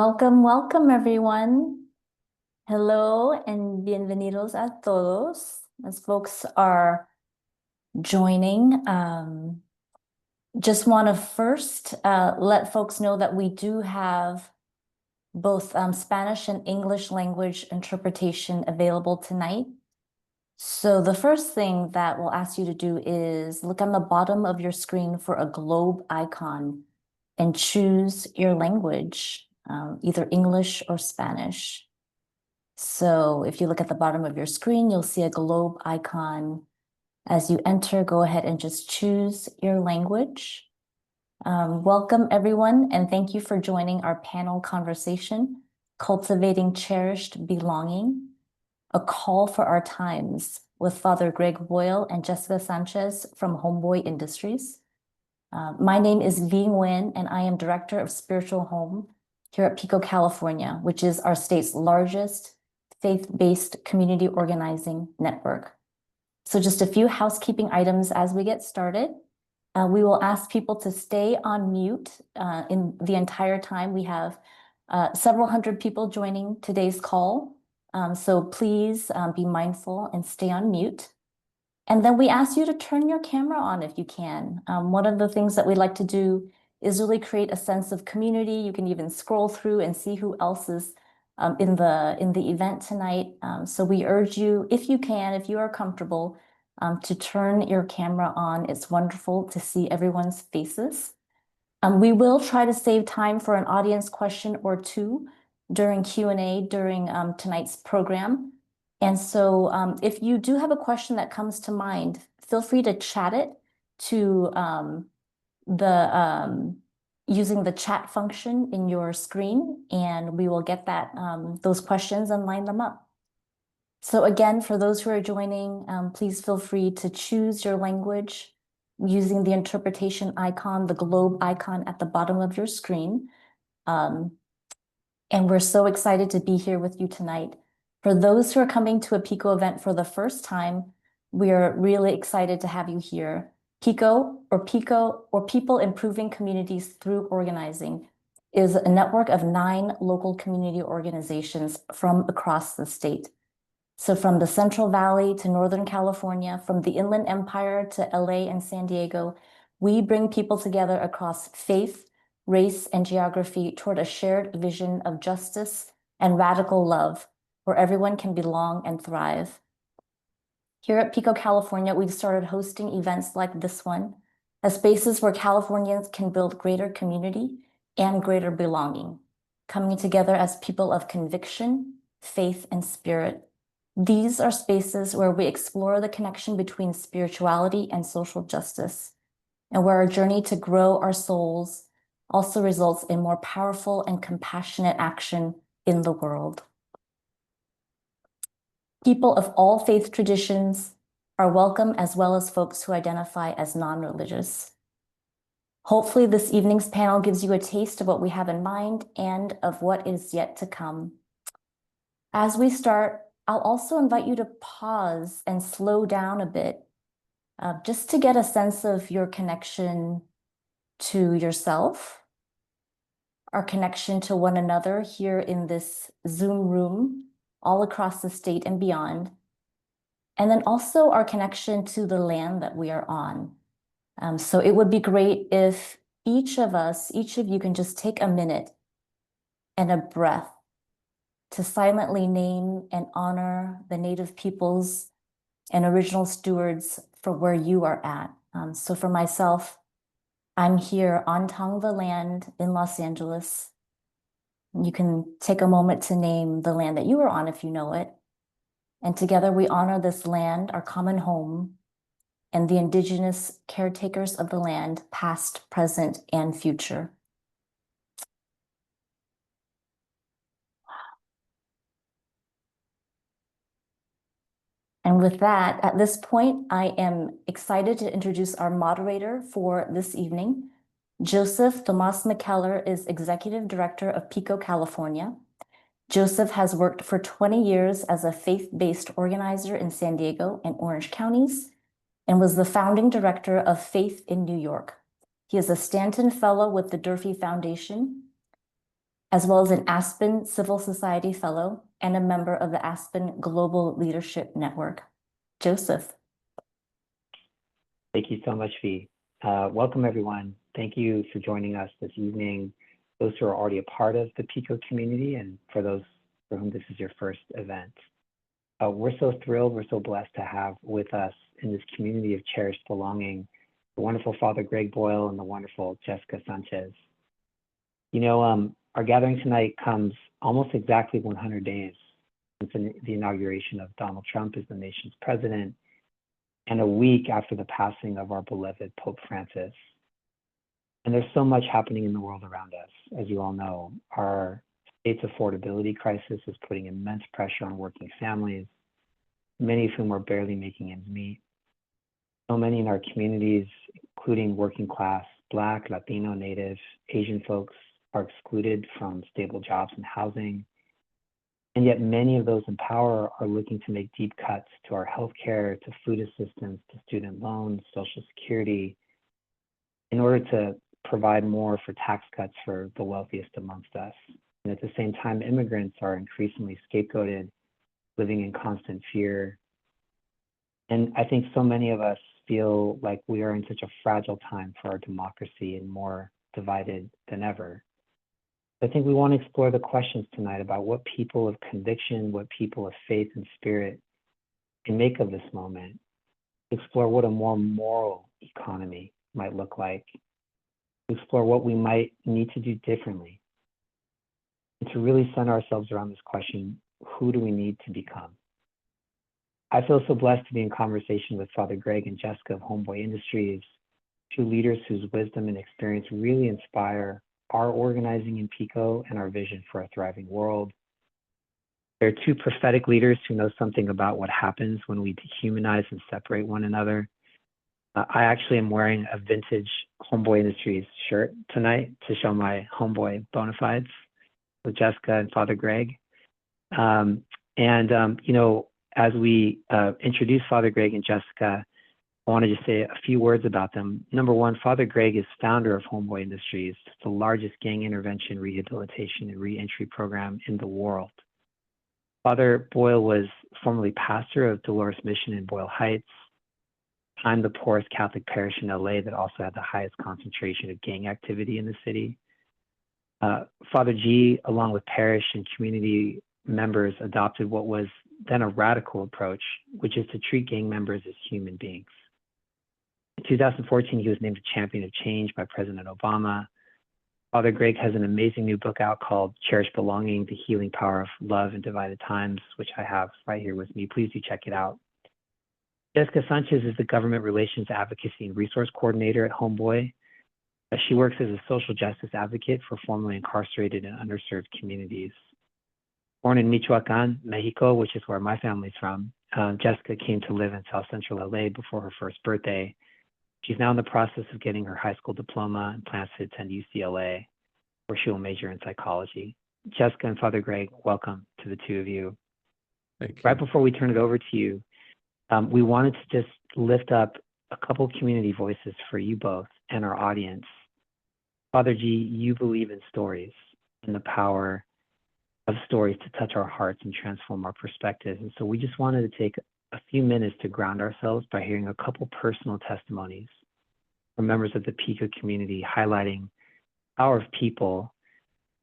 Welcome, welcome everyone. Hello and bienvenidos a todos. As folks are joining, just want to first let folks know that we do have both Spanish and English language interpretation available tonight. So the first thing that we'll ask you to do is look on the bottom of your screen for a globe icon and choose your language, either English or Spanish. So if you look at the bottom of your screen, you'll see a globe icon. As you enter, go ahead and just choose your language. Welcome everyone, and thank you for joining our panel conversation, Cultivating Cherished Belonging, a call for our times with Father Greg Boyle and Jessica Sanchez from Homeboy Industries. My name is Vi Nguyen, and I am Director of Spiritual Home here at PICO California, which is our state's largest faith-based community organizing network. So just a few housekeeping items as we get started. We will ask people to stay on mute in the entire time. We have several hundred people joining today's call. So please be mindful and stay on mute. And then we ask you to turn your camera on if you can. One of the things that we like to do is really create a sense of community. You can even scroll through and see who else is in the event tonight. So we urge you, if you can, if you are comfortable, to turn your camera on. It's wonderful to see everyone's faces. We will try to save time for an audience question or two during Q&A during tonight's program. And so if you do have a question that comes to mind, feel free to chat it to using the chat function in your screen, and we will get those questions and line them up. So again, for those who are joining, please feel free to choose your language using the interpretation icon, the globe icon at the bottom of your screen. And we're so excited to be here with you tonight. For those who are coming to a PICO event for the first time, we are really excited to have you here. PICO, or People Improving Communities Through Organizing, is a network of 9 local community organizations from across the state. So from the Central Valley to Northern California, from the Inland Empire to LA and San Diego, we bring people together across faith, race, and geography toward a shared vision of justice and radical love, where everyone can belong and thrive. Here at PICO California, we've started hosting events like this one, as spaces where Californians can build greater community and greater belonging, coming together as people of conviction, faith, and spirit. These are spaces where we explore the connection between spirituality and social justice, and where our journey to grow our souls also results in more powerful and compassionate action in the world. People of all faith traditions are welcome, as well as folks who identify as non-religious. Hopefully this evening's panel gives you a taste of what we have in mind and of what is yet to come. As we start, I'll also invite you to pause and slow down a bit, just to get a sense of your connection to yourself, our connection to one another here in this Zoom room, all across the state and beyond, and then also our connection to the land that we are on. So it would be great if each of you can just take a minute and a breath to silently name and honor the Native peoples and original stewards for where you are at. So for myself, I'm here on Tongva land in Los Angeles. You can take a moment to name the land that you are on if you know it. And together we honor this land, our common home, and the indigenous caretakers of the land, past, present, and future. And with that, at this point, I am excited to introduce our moderator for this evening. Joseph Tomas McKellar is Executive Director of PICO California. Joseph has worked for 20 years as a faith-based organizer in San Diego and Orange counties, and was the founding director of Faith in New York. He is a Stanton Fellow with the Durfee Foundation. as well as an Aspen Civil Society Fellow and a member of the Aspen Global Leadership Network. Joseph. Thank you so much, Fee. Welcome, everyone. Thank you for joining us this evening, those who are already a part of the PICO community, and for those for whom this is your first event. We're so thrilled, we're so blessed to have with us in this community of cherished belonging, the wonderful Father Greg Boyle and the wonderful Jessica Sanchez. You know, our gathering tonight comes almost exactly 100 days since the inauguration of Donald Trump as the nation's president, and a week after the passing of our beloved Pope Francis. And there's so much happening in the world around us. As you all know, our state's affordability crisis is putting immense pressure on working families, many of whom are barely making ends meet. So many in our communities, including working class, Black, Latino, Native, Asian folks, are excluded from stable jobs and housing. And yet many of those in power are looking to make deep cuts to our healthcare, to food assistance, to student loans, Social Security, in order to provide more for tax cuts for the wealthiest amongst us. And at the same time, immigrants are increasingly scapegoated, living in constant fear. And I think so many of us feel like we are in such a fragile time for our democracy and more divided than ever. I think we want to explore the questions tonight about what people of conviction, what people of faith and spirit can make of this moment, explore what a more moral economy might look like, explore what we might need to do differently, and to really center ourselves around this question, who do we need to become? I feel so blessed to be in conversation with Father Greg and Jessica of Homeboy Industries, two leaders whose wisdom and experience really inspire our organizing in PICO and our vision for a thriving world. They're two prophetic leaders who know something about what happens when we dehumanize and separate one another. I actually am wearing a vintage Homeboy Industries shirt tonight to show my Homeboy bona fides with Jessica and Father Greg. You know, as we introduce Father Greg and Jessica, I want to just say a few words about them. Number one, Father Greg is founder of Homeboy Industries, the largest gang intervention, rehabilitation, and reentry program in the world. Father Boyle was formerly pastor of Dolores Mission in Boyle Heights, the poorest Catholic parish in LA that also had the highest concentration of gang activity in the city. Father G, along with parish and community members, adopted what was then a radical approach, which is to treat gang members as human beings. In 2014, he was named a champion of change by President Obama. Father Greg has an amazing new book out called Cherished Belonging, The Healing Power of Love in Divided Times, which I have right here with me. Please do check it out. Jessica Sanchez is the Government Relations Advocacy and Resource Coordinator at Homeboy. She works as a social justice advocate for formerly incarcerated and underserved communities. Born in Michoacan, Mexico, which is where my family's from, Jessica came to live in South Central LA before her first birthday. She's now in the process of getting her high school diploma and plans to attend UCLA, where she will major in psychology. Jessica and Father Greg, welcome to the two of you. Thank you. Right before we turn it over to you, we wanted to just lift up a couple community voices for you both and our audience. Father G, you believe in stories and the power of stories to touch our hearts and transform our perspectives. And so we just wanted to take a few minutes to ground ourselves by hearing a couple personal testimonies from members of the PICO community highlighting the power of people,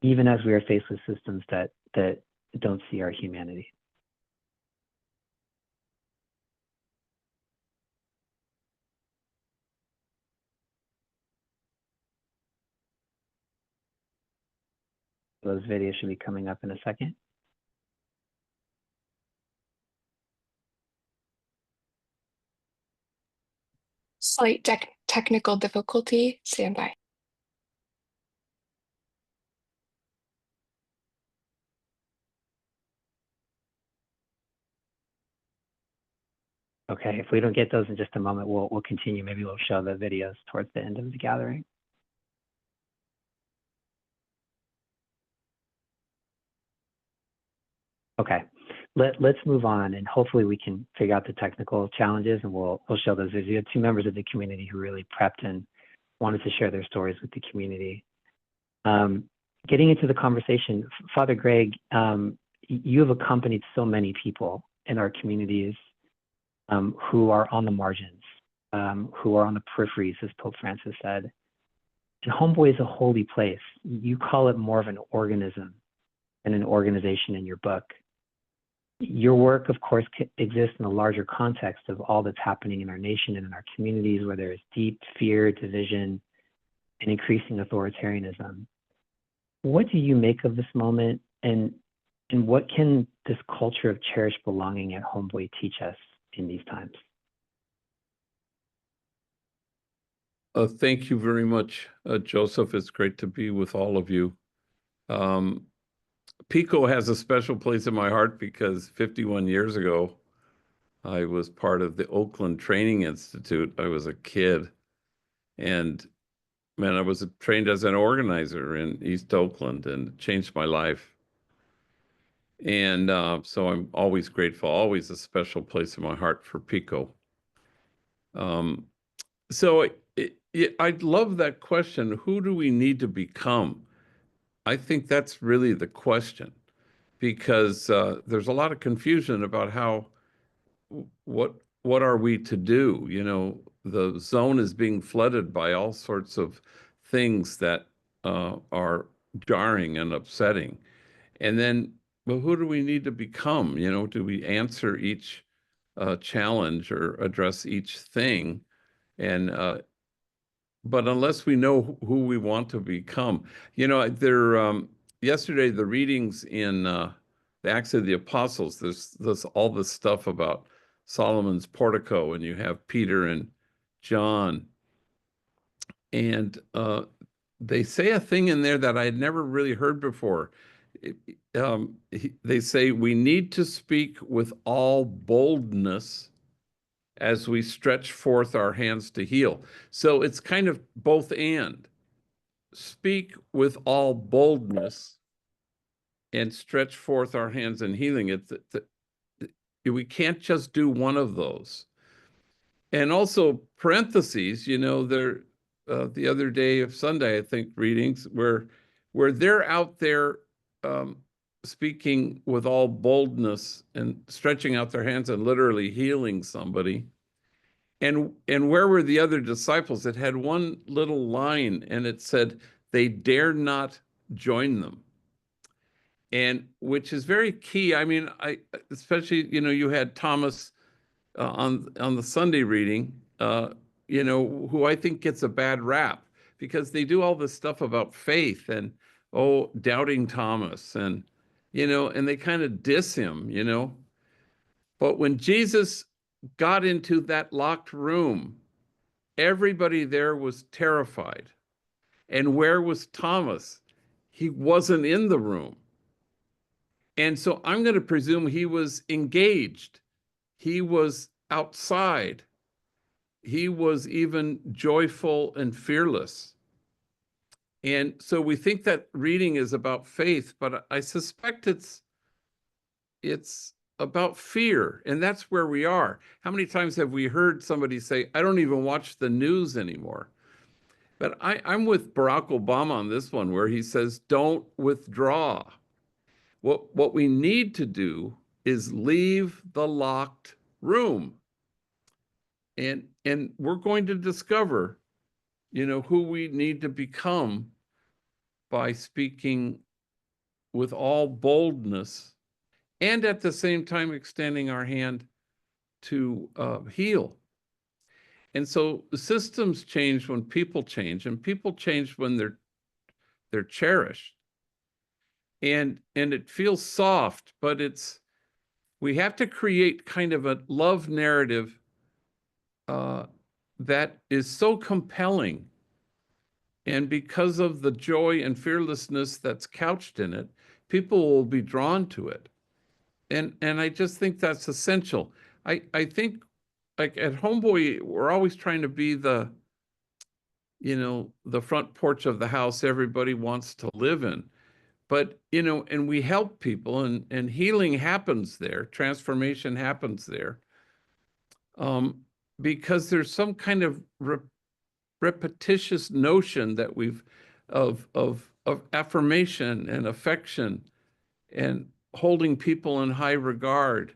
even as we are faced with systems that don't see our humanity. Those videos should be coming up in a second. Slight technical difficulty. Stand by. Okay, if we don't get those in just a moment, we'll continue. Maybe we'll show the videos towards the end of the gathering. Okay, let's move on, and hopefully we can figure out the technical challenges, and we'll show those. You have two members of the community who really prepped and wanted to share their stories with the community. getting into the conversation, Father Greg, you have accompanied so many people in our communities who are on the margins, who are on the peripheries, as Pope Francis said. And Homeboy is a holy place. You call it more of an organism than an organization in your book. Your work, of course, exists in a larger context of all that's happening in our nation and in our communities, where there is deep fear, division, and increasing authoritarianism. What do you make of this moment, and what can this culture of cherished belonging at Homeboy teach us in these times? Thank you very much, Joseph. It's great to be with all of you. PICO has a special place in my heart because 51 years ago, I was part of the Oakland Training Institute. I was a kid, and man, I was trained as an organizer in East Oakland, and it changed my life. And so I'm always grateful, always a special place in my heart for PICO. So I'd love that question. Who do we need to become? I think that's really the question, because there's a lot of confusion about what are we to do? You know, the zone is being flooded by all sorts of things that are jarring and upsetting. And then, well, who do we need to become? You know, do we answer each challenge or address each thing? And but unless we know who we want to become, you know, yesterday the readings in the Acts of the Apostles, there's all this stuff about Solomon's portico, and you have Peter and John, and they say a thing in there that I had never really heard before. They say we need to speak with all boldness as we stretch forth our hands to heal. So it's kind of both and. Speak with all boldness and stretch forth our hands in healing. We can't just do one of those. And also parentheses, you know, the other day of Sunday, I think, readings where they're out there speaking with all boldness and stretching out their hands and literally healing somebody. And where were the other disciples? It had one little line, and it said, they dare not join them. And which is very key. I mean, especially, you know, you had Thomas on the Sunday reading, you know, who I think gets a bad rap because they do all this stuff about faith and, oh, doubting Thomas, and, you know, and they kind of diss him, you know. But when Jesus got into that locked room, everybody there was terrified. And where was Thomas? He wasn't in the room. And so I'm going to presume he was engaged. He was outside. He was even joyful and fearless. And so we think that reading is about faith, but I suspect it's about fear, and that's where we are. How many times have we heard somebody say, I don't even watch the news anymore? But I'm with Barack Obama on this one, where he says, don't withdraw. What we need to do is leave the locked room. And we're going to discover, you know, who we need to become by speaking with all boldness and at the same time extending our hand to heal. And so systems change when people change, and people change when they're cherished. And it feels soft, but we have to create kind of a love narrative that is so compelling. And because of the joy and fearlessness that's couched in it, people will be drawn to it. And I just think that's essential. I think, like at Homeboy, we're always trying to be the, you know, the front porch of the house everybody wants to live in. But, you know, and we help people, and healing happens there, transformation happens there, because there's some kind of repetitious notion that we've of of affirmation and affection and holding people in high regard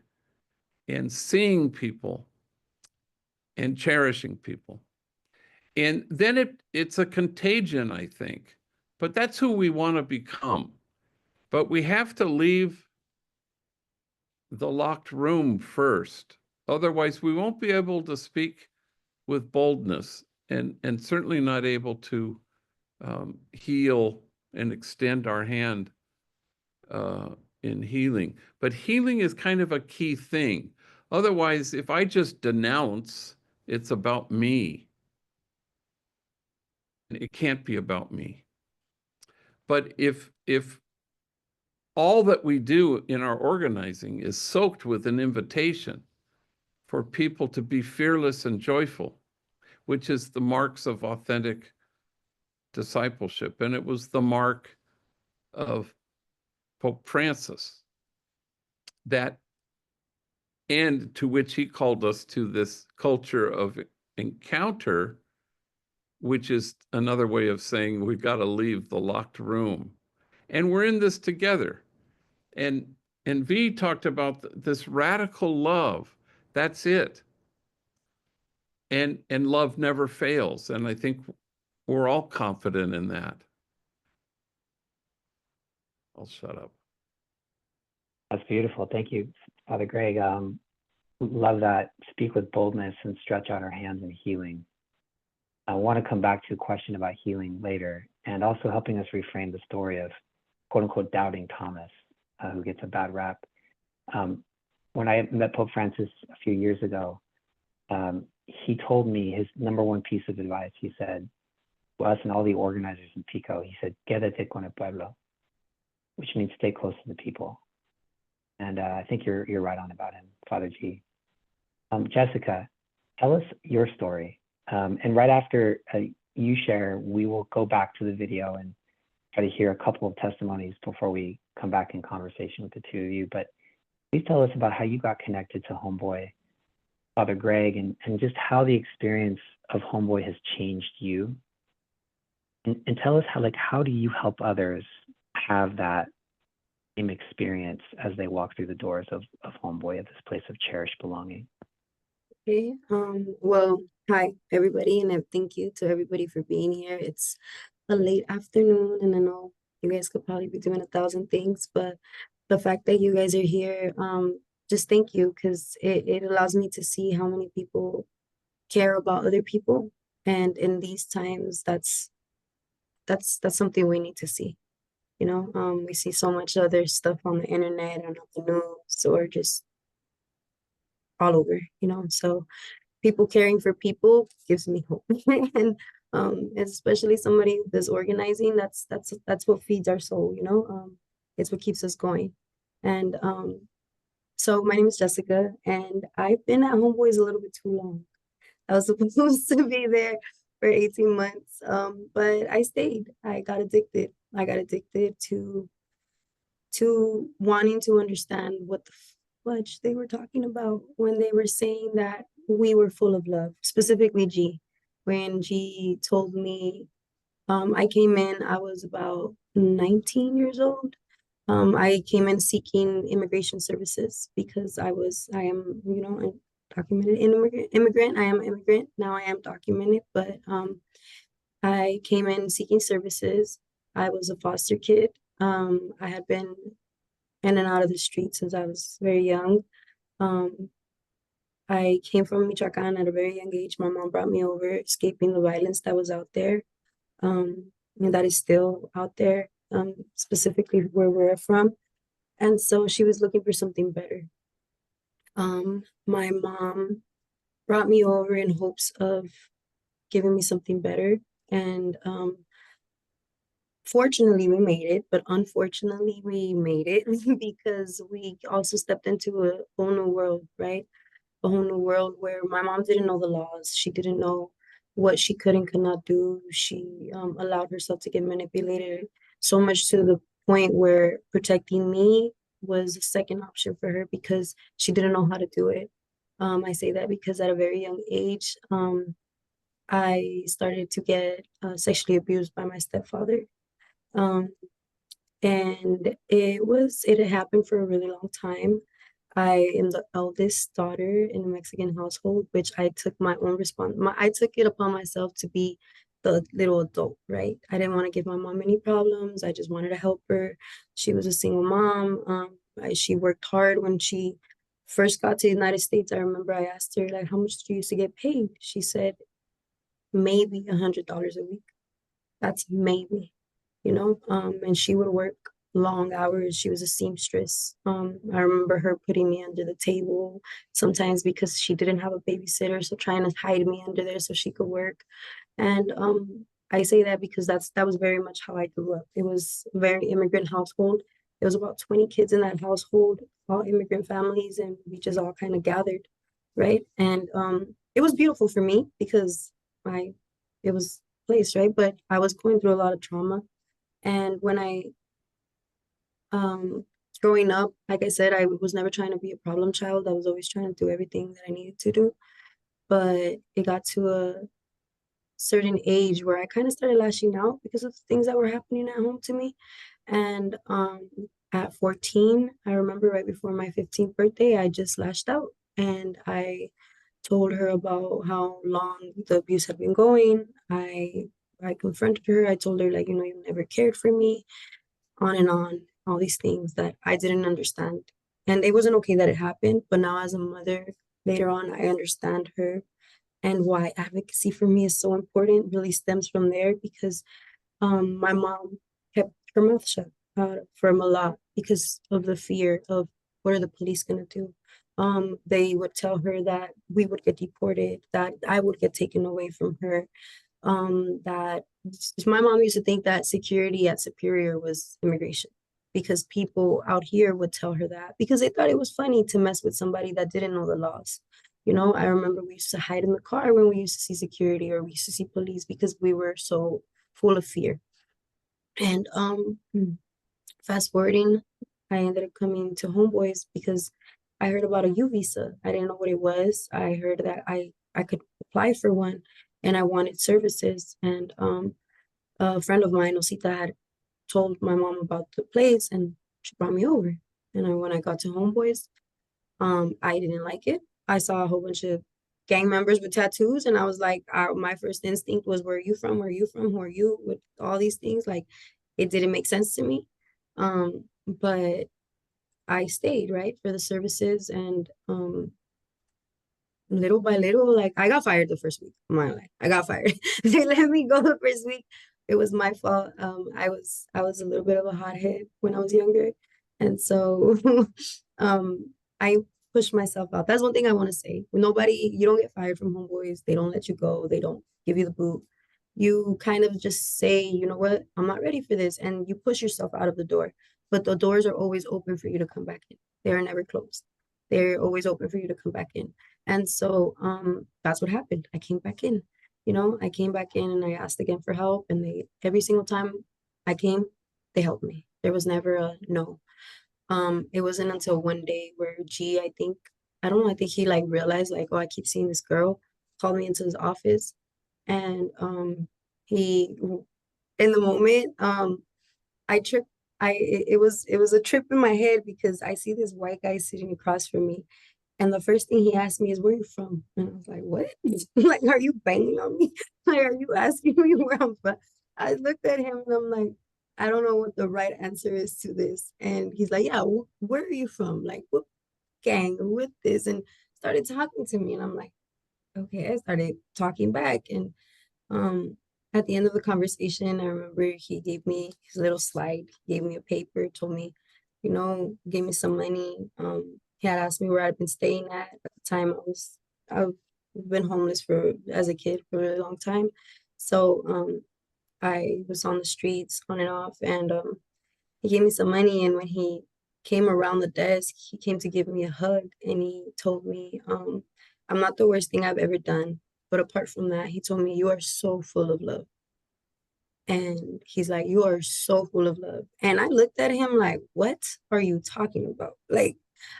and seeing people and cherishing people. And then it's a contagion, I think. But that's who we want to become. But we have to leave the locked room first. Otherwise, we won't be able to speak with boldness and certainly not able to heal and extend our hand in healing. But healing is kind of a key thing. Otherwise, if I just denounce, it's about me. It can't be about me. But if all that we do in our organizing is soaked with an invitation for people to be fearless and joyful, which is the marks of authentic discipleship. And it was the mark of Pope Francis, that, and to which he called us to this culture of encounter, which is another way of saying we've got to leave the locked room. And we're in this together. And V talked about this radical love. That's it. And love never fails. And I think we're all confident in that. I'll shut up. That's beautiful. Thank you, Father Greg. Love that. Speak with boldness and stretch out our hands in healing. I want to come back to a question about healing later, and also helping us reframe the story of quote unquote doubting Thomas, who gets a bad rap. When I met Pope Francis a few years ago, he told me his number one piece of advice. He said to us and all the organizers in PICO, he said, "Quédate con el pueblo," which means stay close to the people. And I think you're right on about him, Father G. Jessica, tell us your story. And right after you share, we will go back to the video and try to hear a couple of testimonies before we come back in conversation with the two of you. But please tell us about how you got connected to Homeboy, Father Greg, and just how the experience of Homeboy has changed you. And tell us how do you help others have that same experience as they walk through the doors of Homeboy, at this place of cherished belonging. Okay. Well, hi everybody, and thank you to everybody for being here. It's a late afternoon, and I know you guys could probably be doing 1,000 things, but the fact that you guys are here, just thank you, because it allows me to see how many people care about other people, and in these times, that's something we need to see. You know, we see so much other stuff on the internet and on the news, or just all over, you know. So people caring for people gives me hope. And especially somebody that's organizing, that's what feeds our soul, you know. It's what keeps us going. And so my name is Jessica, and I've been at Homeboys a little bit too long. I was supposed to be there for 18 months, but I stayed. I got addicted to wanting to understand what the fudge they were talking about when they were saying that we were full of love, specifically G. When G told me, I came in, I was about 19 years old. I came in seeking immigration services because I am, you know, a documented immigrant. I am an immigrant. Now I am documented, but I came in seeking services. I was a foster kid. I had been in and out of the streets since I was very young. I came from Michoacan at a very young age. My mom brought me over, escaping the violence that was out there, and that is still out there, specifically where we're from. And so she was looking for something better. My mom brought me over in hopes of giving me something better. And fortunately, we made it, but unfortunately, we made it because we also stepped into a whole new world, right? A whole new world where my mom didn't know the laws. She didn't know what she could and could not do. She allowed herself to get manipulated so much to the point where protecting me was a second option for her because she didn't know how to do it. I say that because at a very young age, I started to get sexually abused by my stepfather. And it had happened for a really long time. I am the eldest daughter in a Mexican household, which I took my own I took it upon myself to be the little adult, right? I didn't want to give my mom any problems. I just wanted to help her. She was a single mom. She worked hard when she first got to the United States. I remember I asked her, like, how much do you used to get paid? She said, maybe $100 a week. That's maybe, and she would work long hours. She was a seamstress. I remember her putting me under the table sometimes because she didn't have a babysitter, so trying to hide me under there so she could work. And I say that because that was very much how I grew up. It was a very immigrant household. There was about 20 kids in that household, all immigrant families, and we just all kind of gathered, right? And it was beautiful for me because it was place, right? But I was going through a lot of trauma. And when growing up, like I said, I was never trying to be a problem child. I was always trying to do everything that I needed to do. But it got to a certain age where I kind of started lashing out because of the things that were happening at home to me. And at 14, I remember right before my 15th birthday, I just lashed out and I told her about how long the abuse had been going. I confronted her. I told her, like, you never cared for me, on and on, all these things that I didn't understand. And it wasn't okay that it happened, but now as a mother, later on, I understand her and why advocacy for me is so important really stems from there because my mom kept her mouth shut from a lot because of the fear of what are the police going to do. They would tell her that we would get deported, that I would get taken away from her, that my mom used to think that security at Superior was immigration because people out here would tell her that because they thought it was funny to mess with somebody that didn't know the laws. I remember we used to hide in the car when we used to see security or we used to see police because we were so full of fear. And fast forwarding, I ended up coming to Homeboys because I heard about a U visa. I didn't know what it was. I heard that I could apply for one and I wanted services. And a friend of mine, Osita, had told my mom about the place and she brought me over. And when I got to Homeboys, I didn't like it. I saw a whole bunch of gang members with tattoos and I was like, my first instinct was, where are you from? Where are you from? Who are you? With all these things, like it didn't make sense to me. But I stayed, right, for the services and little by little, like I got fired the first week of my life. I got fired. They let me go the first week. It was my fault. I was a little bit of a hothead when I was younger. And so I pushed myself out. That's one thing I want to say. You don't get fired from Homeboys. They don't let you go. They don't give you the boot. You kind of just say, you know what, I'm not ready for this. And you push yourself out of the door. But the doors are always open for you to come back in. They're never closed. They're always open for you to come back in. And so that's what happened. I came back in. I came back in and I asked again for help. And every single time I came, they helped me. There was never a no. It wasn't until one day where I think he like realized like, oh, I keep seeing this girl, called me into his office. And he, in the moment, I tripped. It was a trip in my head because I see this white guy sitting across from me. And the first thing he asked me is, where are you from? And I was like, what? Like, are you banging on me? Like, are you asking me where I'm from? I looked at him and I'm like, I don't know what the right answer is to this. And he's like, yeah, where are you from? Like, what gang or what this? And started talking to me. And I'm like, okay. I started talking back. And at the end of the conversation, I remember he gave me his little slide, gave me a paper, told me, gave me some money. He had asked me where I'd been staying at. At the time, I've been homeless as a kid for a really long time. So I was on the streets on and off, and he gave me some money. And when he came around the desk, he came to give me a hug, and he told me, I'm not the worst thing I've ever done. But apart from that, he told me, you are so full of love. And he's like, you are so full of love. And I looked at him like, what are you talking about? Like,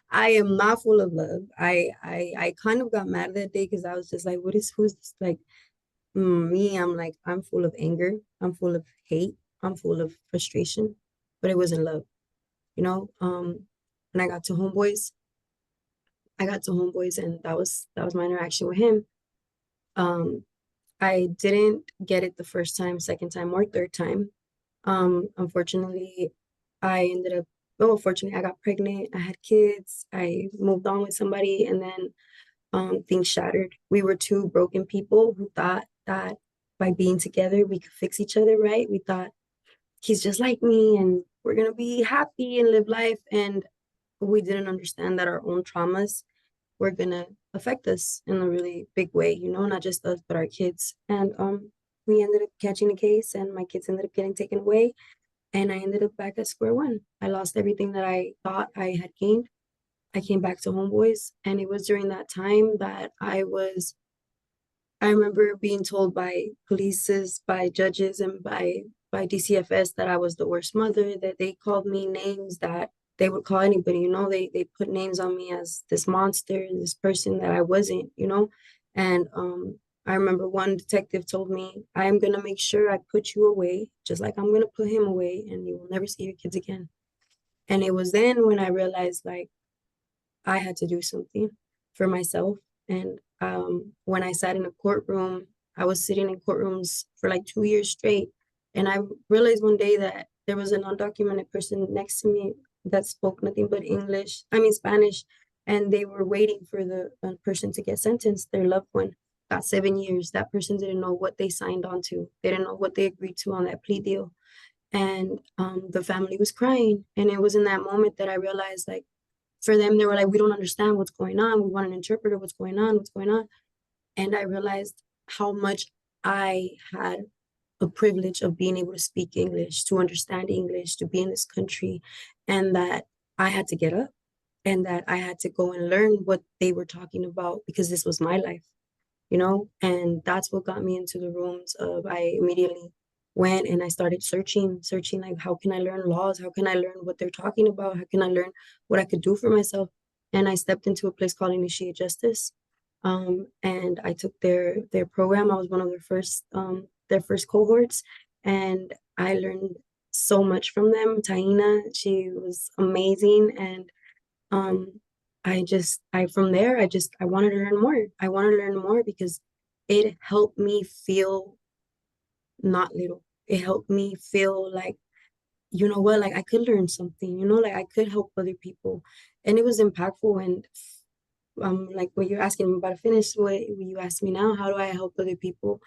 I am not full of love. I kind of got mad that day because I was just like, who's this? Like, me, I'm like, I'm full of anger. I'm full of hate. I'm full of frustration, but it wasn't love, you know. When I got to Homeboys, and that was my interaction with him. I didn't get it the first time, second time, or third time. Unfortunately, fortunately, I got pregnant, I had kids, I moved on with somebody, and then things shattered. We were two broken people who thought that by being together, we could fix each other, right? We thought he's just like me and we're gonna be happy and live life. And we didn't understand that our own traumas were gonna affect us in a really big way, you know, not just us, but our kids. And we ended up catching a case and my kids ended up getting taken away. And I ended up back at square one. I lost everything that I thought I had gained. I came back to Homeboys, and it was during that time that I remember being told by polices, by judges, and by DCFS that I was the worst mother, that they called me names that they would call anybody, you know, they put names on me as this monster, this person that I wasn't, you know. And I remember one detective told me, I am gonna make sure I put you away, just like I'm gonna put him away, and you will never see your kids again. And it was then when I realized, like, I had to do something for myself. And when I sat in a courtroom, I was sitting in courtrooms for like 2 years straight. And I realized one day that there was an undocumented person next to me that spoke nothing but Spanish. And they were waiting for the person to get sentenced. Their loved one got 7 years. That person didn't know what they signed on to. They didn't know what they agreed to on that plea deal. And the family was crying. And it was in that moment that I realized, like, for them, they were like, we don't understand what's going on. We want an interpreter. What's going on? What's going on? And I realized how much I had a privilege of being able to speak English, to understand English, to be in this country, and that I had to get up and that I had to go and learn what they were talking about because this was my life, you know? And that's what got me into the rooms of, I immediately went and I started searching like, how can I learn laws? How can I learn what they're talking about? How can I learn what I could do for myself? And I stepped into a place called Initiate Justice. And I took their program. I was one of their first cohorts, and I learned so much from them. Taina, she was amazing. And from there, I wanted to learn more. I wanted to learn more because it helped me feel not little. It helped me feel like, you know what, like I could learn something, you know, like I could help other people. And it was impactful. And like what you're asking, I'm about to finish what you asked me now, how do I help other people?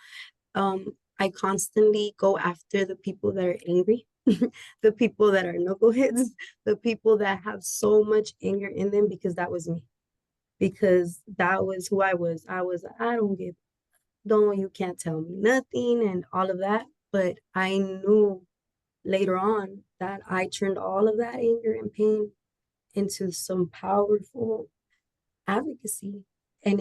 I constantly go after the people that are angry, the people that are knuckleheads, the people that have so much anger in them, because that was me. Because that was who I was. I don't, you can't tell me nothing and all of that. But I knew later on that I turned all of that anger and pain into some powerful advocacy. And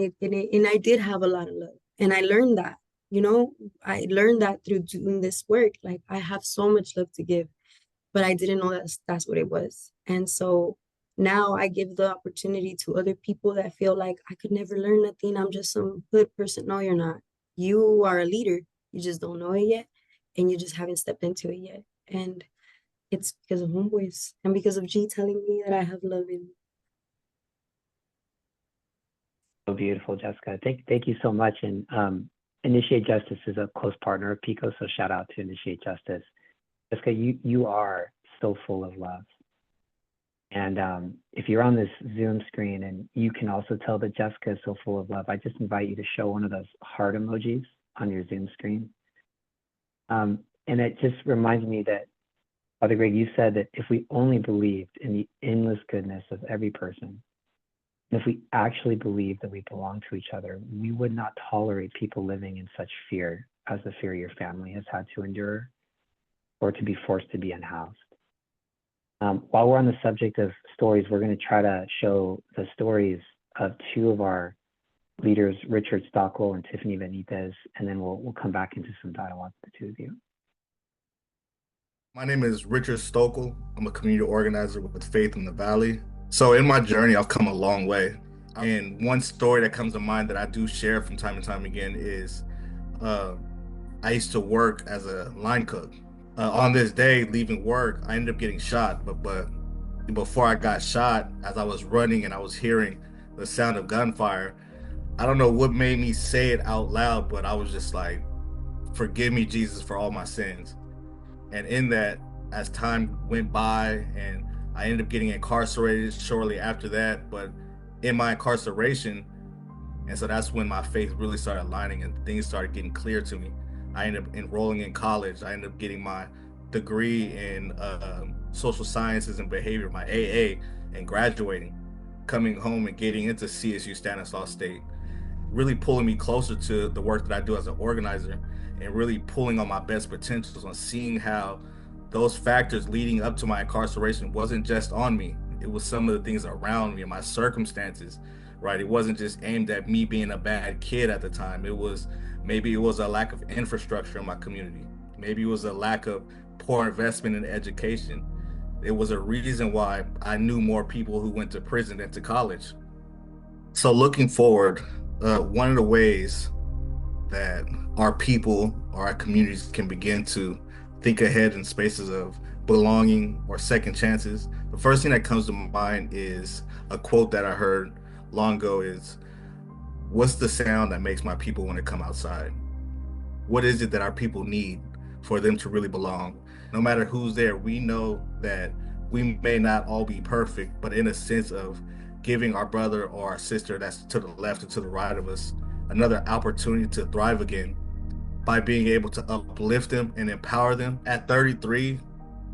I did have a lot of love. And I learned that, you know, I learned that through doing this work. Like, I have so much love to give, but I didn't know that's what it was. And so now I give the opportunity to other people that feel like I could never learn nothing. I'm just some good person. No, you're not. You are a leader. You just don't know it yet. And you just haven't stepped into it yet. And it's because of Homeboys and because of G telling me that I have love in me. So beautiful, Jessica. Thank you so much. And Initiate Justice is a close partner of PICO, so shout out to Initiate Justice. Jessica, you are so full of love. And if you're on this Zoom screen and you can also tell that Jessica is so full of love, I just invite you to show one of those heart emojis on your Zoom screen. And it just reminds me that, Father Greg, you said that if we only believed in the endless goodness of every person, and if we actually believed that we belong to each other, we would not tolerate people living in such fear as the fear your family has had to endure, or to be forced to be unhoused. While we're on the subject of stories, we're going to try to show the stories of two of our leaders, Richard Stockwell and Tiffany Benitez, and then we'll come back into some dialogue with the two of you. My name is Richard Stockwell. I'm a community organizer with Faith in the Valley. So in my journey, I've come a long way. And one story that comes to mind that I do share from time to time again is I used to work as a line cook. On this day, leaving work, I ended up getting shot. But before I got shot, as I was running and I was hearing the sound of gunfire, I don't know what made me say it out loud, but I was just like, "Forgive me, Jesus, for all my sins." And in that, as time went by, and I ended up getting incarcerated shortly after that. But in my incarceration, and so that's when my faith really started aligning and things started getting clear to me. I ended up enrolling in college. I ended up getting my degree in social sciences and behavior, my AA, and graduating, coming home and getting into CSU Stanislaus State, really pulling me closer to the work that I do as an organizer, and really pulling on my best potentials, on seeing how those factors leading up to my incarceration wasn't just on me. It was some of the things around me and my circumstances, right? It wasn't just aimed at me being a bad kid at the time. Maybe it was a lack of infrastructure in my community. Maybe it was a lack of poor investment in education. It was a reason why I knew more people who went to prison than to college. So looking forward, one of the ways that our people or our communities can begin to think ahead in spaces of belonging or second chances, the first thing that comes to mind is a quote that I heard long ago is, "What's the sound that makes my people want to come outside? What is it that our people need for them to really belong?" No matter who's there, we know that we may not all be perfect, but in a sense of giving our brother or our sister that's to the left or to the right of us another opportunity to thrive again by being able to uplift them and empower them. At 33,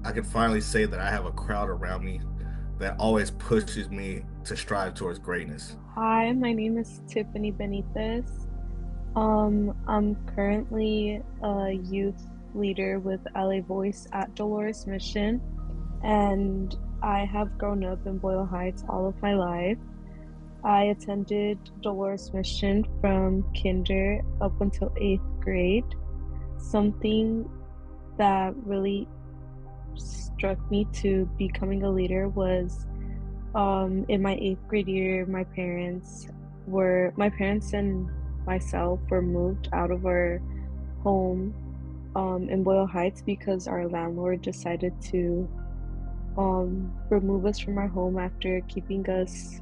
I can finally say that I have a crowd around me that always pushes me to strive towards greatness. Hi, my name is Tiffany Benitez. I'm currently a youth leader with LA Voice at Dolores Mission, and I have grown up in Boyle Heights all of my life. I attended Dolores Mission from kinder up until 8th grade. Something that really struck me to becoming a leader was in my 8th grade year, my parents and myself were moved out of our home in Boyle Heights because our landlord decided to remove us from our home after keeping us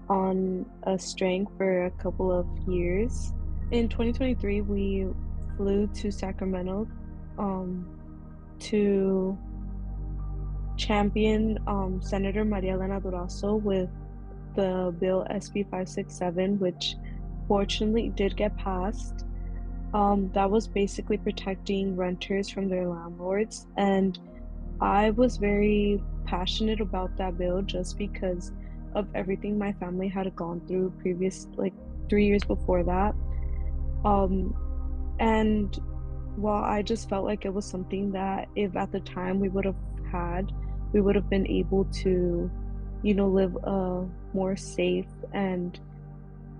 on a string for a couple of years. In 2023, we flew to Sacramento to champion Senator Maria Elena Durazo with the bill SB 567, which fortunately did get passed. That was basically protecting renters from their landlords, and I was very passionate about that bill just because of everything my family had gone through previous, like 3 years before that. And while I just felt like it was something that if at the time we would have been able to, live a more safe and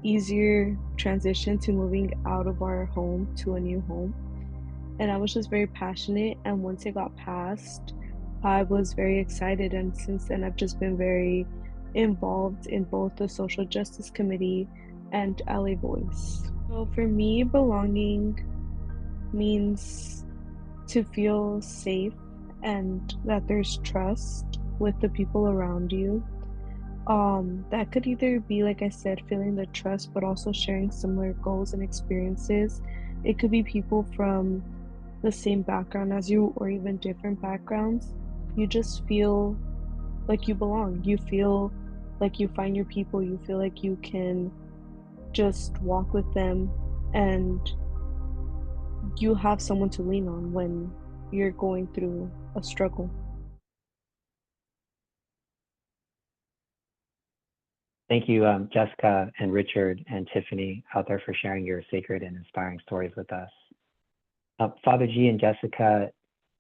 easier transition to moving out of our home to a new home. And I was just very passionate. And once it got passed, I was very excited. And since then, I've just been very involved in both the Social Justice Committee and LA Voice. So for me, belonging means to feel safe and that there's trust with the people around you. That could either be, like I said, feeling the trust, but also sharing similar goals and experiences. It could be people from the same background as you or even different backgrounds. You just feel like you belong. You feel like you find your people. You feel like you can just walk with them and you have someone to lean on when you're going through a struggle. Thank you, Jessica and Richard and Tiffany out there for sharing your sacred and inspiring stories with us. Father G and Jessica,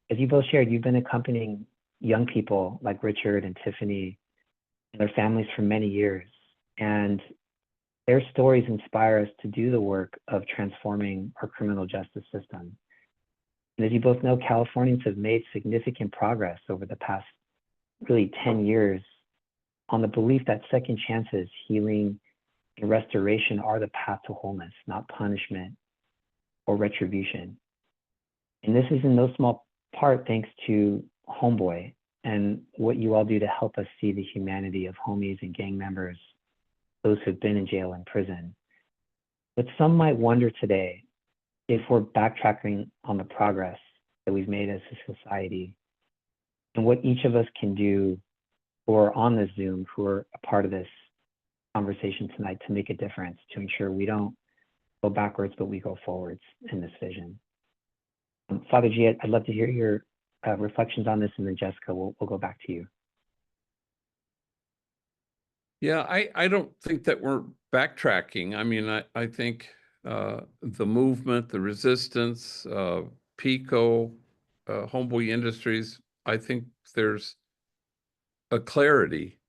as you both shared, you've been accompanying young people like Richard and Tiffany and their families for many years. And their stories inspire us to do the work of transforming our criminal justice system. And as you both know, Californians have made significant progress over the past really 10 years on the belief that second chances, healing, and restoration are the path to wholeness, not punishment or retribution. And this is in no small part thanks to Homeboy and what you all do to help us see the humanity of homies and gang members, those who've been in jail and prison. But some might wonder today if we're backtracking on the progress that we've made as a society and what each of us can do who are on this Zoom, who are a part of this conversation tonight to make a difference, to ensure we don't go backwards, but we go forwards in this vision. Father G, I'd love to hear your reflections on this, and then Jessica, we'll go back to you. Yeah, I don't think that we're backtracking. I mean, I think the movement, the resistance, PICO, Homeboy Industries, I think there's a clarity,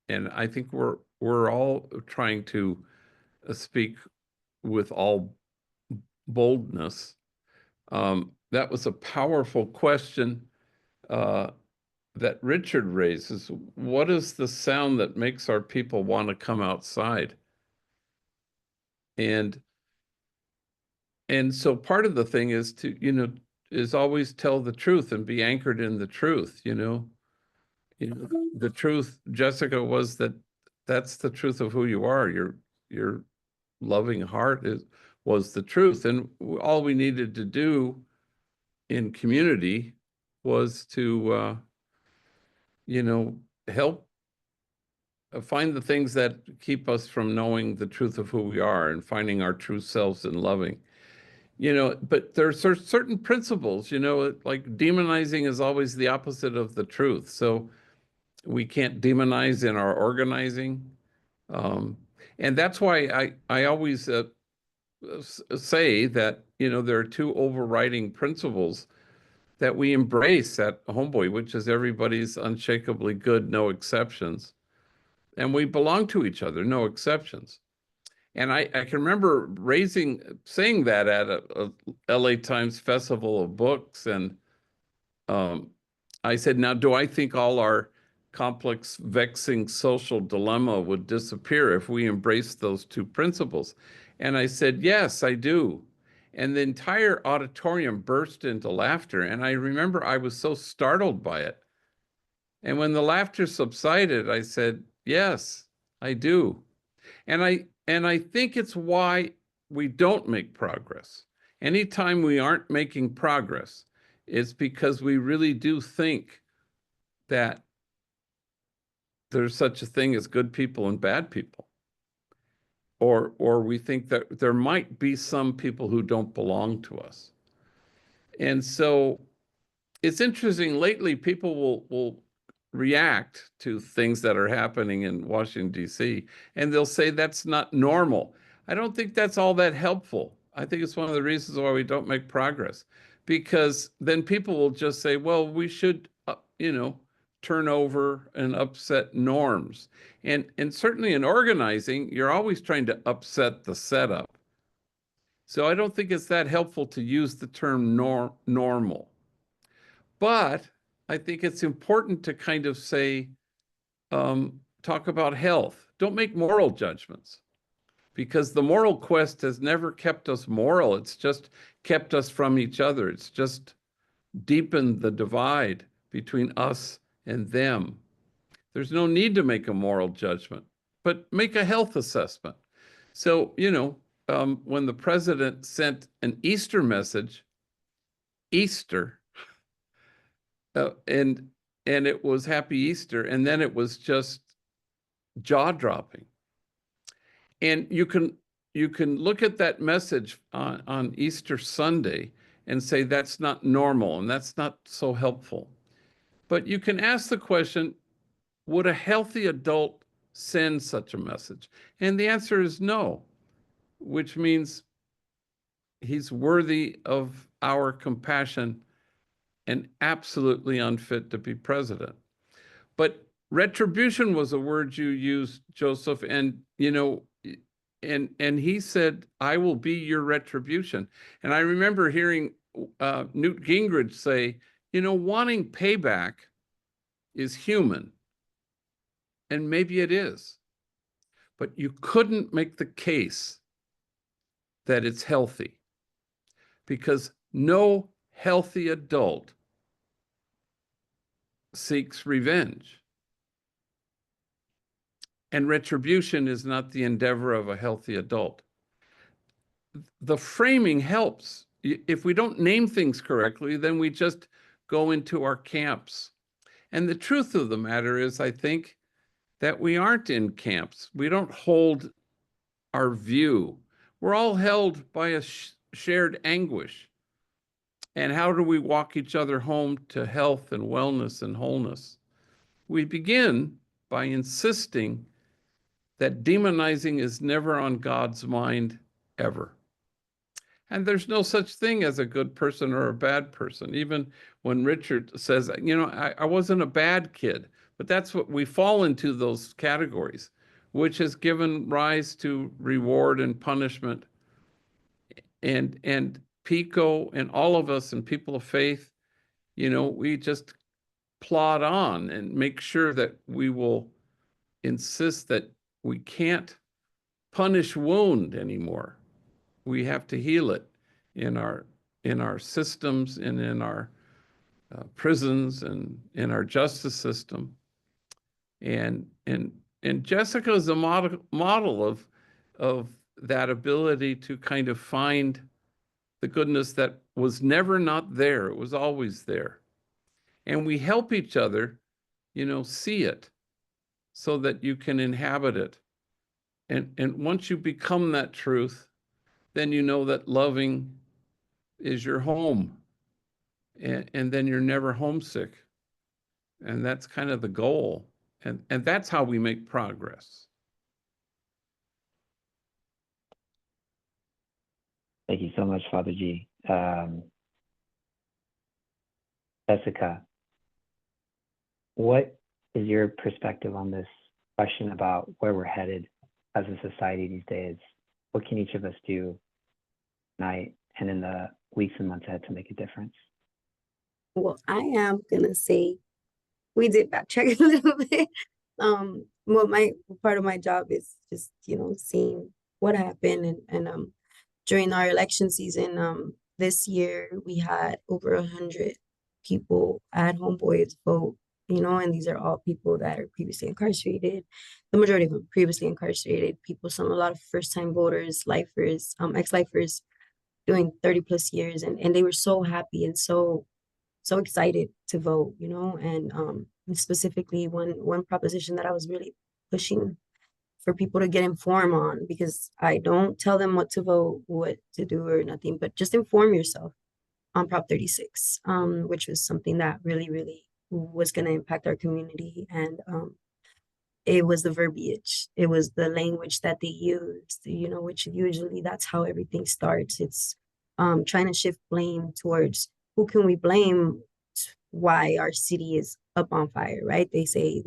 and I think we're all trying to speak with all boldness. That was a powerful question that Richard raises. What is the sound that makes our people want to come outside? And so part of the thing is to, is always tell the truth and be anchored in the truth, the truth, Jessica, was that's the truth of who you are. Your loving heart was the truth. And all we needed to do in community was to, help find the things that keep us from knowing the truth of who we are and finding our true selves and loving. But there's certain principles, like demonizing is always the opposite of the truth. So we can't demonize in our organizing. And that's why I always say that, there are two overriding principles that we embrace at Homeboy, which is everybody's unshakably good, no exceptions. And we belong to each other, no exceptions. And I can remember saying that at a LA Times Festival of Books. And I said, now, do I think all our complex, vexing social dilemma would disappear if we embraced those two principles? And I said, yes, I do. And the entire auditorium burst into laughter. And I remember I was so startled by it. And when the laughter subsided, I said, yes, I do. And I think it's why we don't make progress. Anytime we aren't making progress, it's because we really do think that there's such a thing as good people and bad people. Or we think that there might be some people who don't belong to us. And so it's interesting, lately people will react to things that are happening in Washington, D.C., and they'll say that's not normal. I don't think that's all that helpful. I think it's one of the reasons why we don't make progress, because then people will just say, well, we should, turn over and upset norms. And certainly in organizing, you're always trying to upset the setup. So I don't think it's that helpful to use the term normal. But I think it's important to kind of say, talk about health. Don't make moral judgments, because the moral quest has never kept us moral. It's just kept us from each other. It's just deepened the divide between us and them. There's no need to make a moral judgment, but make a health assessment. So, when the president sent an Easter message, Easter, and it was Happy Easter, and then it was just jaw-dropping. And you can look at that message on Easter Sunday and say that's not normal and that's not so helpful. But you can ask the question, would a healthy adult send such a message? And the answer is no, which means he's worthy of our compassion and absolutely unfit to be president. But retribution was a word you used, Joseph, and and he said, I will be your retribution. And I remember hearing Newt Gingrich say, wanting payback is human. And maybe it is. But you couldn't make the case that it's healthy, because no healthy adult seeks revenge. And retribution is not the endeavor of a healthy adult. The framing helps. If we don't name things correctly, then we just go into our camps. And the truth of the matter is, I think, that we aren't in camps. We don't hold our view. We're all held by a shared anguish. And how do we walk each other home to health and wellness and wholeness? We begin by insisting that demonizing is never on God's mind, ever. And there's no such thing as a good person or a bad person. Even when Richard says, you know, I wasn't a bad kid, but that's what we fall into, those categories, which has given rise to reward and punishment. And PICO and all of us and people of faith, you know, we just plod on and make sure that we will insist that we can't punish wound anymore. We have to heal it in our systems and in our prisons and in our justice system. And Jessica is a model of that ability to kind of find the goodness that was never not there. It was always there. And we help each other, you know, see it so that you can inhabit it. And once you become that truth, then you know that loving is your home. And then you're never homesick. And that's kind of the goal. And that's how we make progress. Thank you so much, Father G. Jessica, what is your perspective on this question about where we're headed as a society these days? What can each of us do tonight and in the weeks and months ahead to make a difference? Well, I am gonna say we did backtrack a little bit. Well, my part of my job is just, you know, seeing what happened and during our election season, this year we had over 100 people at Homeboy vote, you know, and these are all people that are previously incarcerated. The majority of them previously incarcerated people, a lot of first-time voters, lifers, ex-lifers doing 30+ years, and they were so happy and so excited to vote, you know, and specifically one proposition that I was really pushing for people to get informed on, because I don't tell them what to vote, what to do or nothing, but just inform yourself on Prop 36, which was something that really, really was going to impact our community. And it was the verbiage, it was the language that they used, you know, which usually that's how everything starts. It's trying to shift blame towards who can we blame why our city is up on fire, right? They say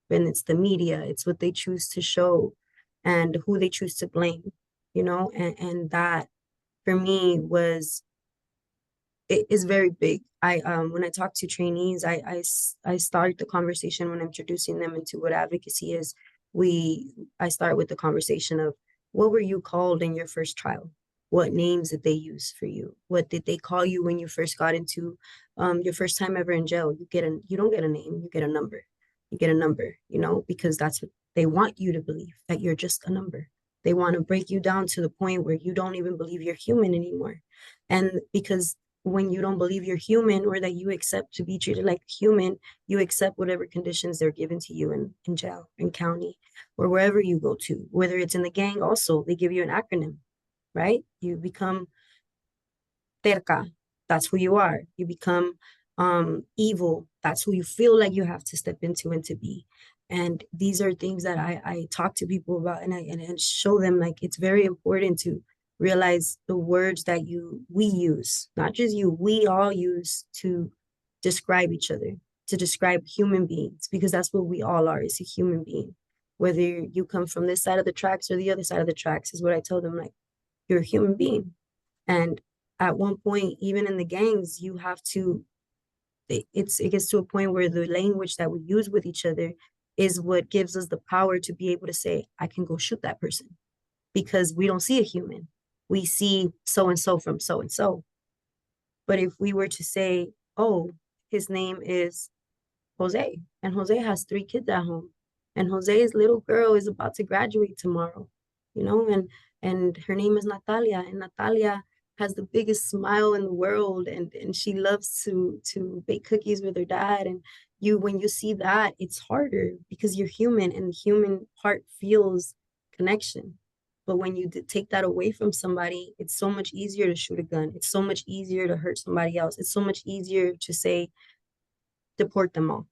and it's the media, it's what they choose to show and who they choose to blame, you know, and that for me it is very big. When I talk to trainees, I start the conversation when I'm introducing them into what advocacy is. I start with the conversation of, what were you called in your first trial? What names did they use for you? What did they call you when you first got into your first time ever in jail? You don't get a name, you get a number. You get a number, you know, because that's what they want you to believe, that you're just a number. They want to break you down to the point where you don't even believe you're human anymore. And because when you don't believe you're human, or that you accept to be treated like human, you accept whatever conditions they're given to you in jail, in county, or wherever you go to, whether it's in the gang. Also, they give you an acronym, right? You become terca, that's who you are. You become evil, that's who you feel like you have to step into and to be. And these are things that I talk to people about, and show them, like, it's very important to realize the words that we use, not just you, we all use to describe each other, to describe human beings, because that's what we all are, is a human being. Whether you come from this side of the tracks or the other side of the tracks, is what I tell them, like, you're a human being. And at one point, even in the gangs, you have to, it gets to a point where the language that we use with each other is what gives us the power to be able to say, I can go shoot that person, because we don't see a human. We see so-and-so from so-and-so. But if we were to say, oh, his name is Jose, and Jose has 3 kids at home, and Jose's little girl is about to graduate tomorrow, you know, and her name is Natalia, and Natalia has the biggest smile in the world, and she loves to bake cookies with her dad. And when you see that, it's harder because you're human, and the human heart feels connection. But when you take that away from somebody, it's so much easier to shoot a gun. It's so much easier to hurt somebody else. It's so much easier to say, deport them all.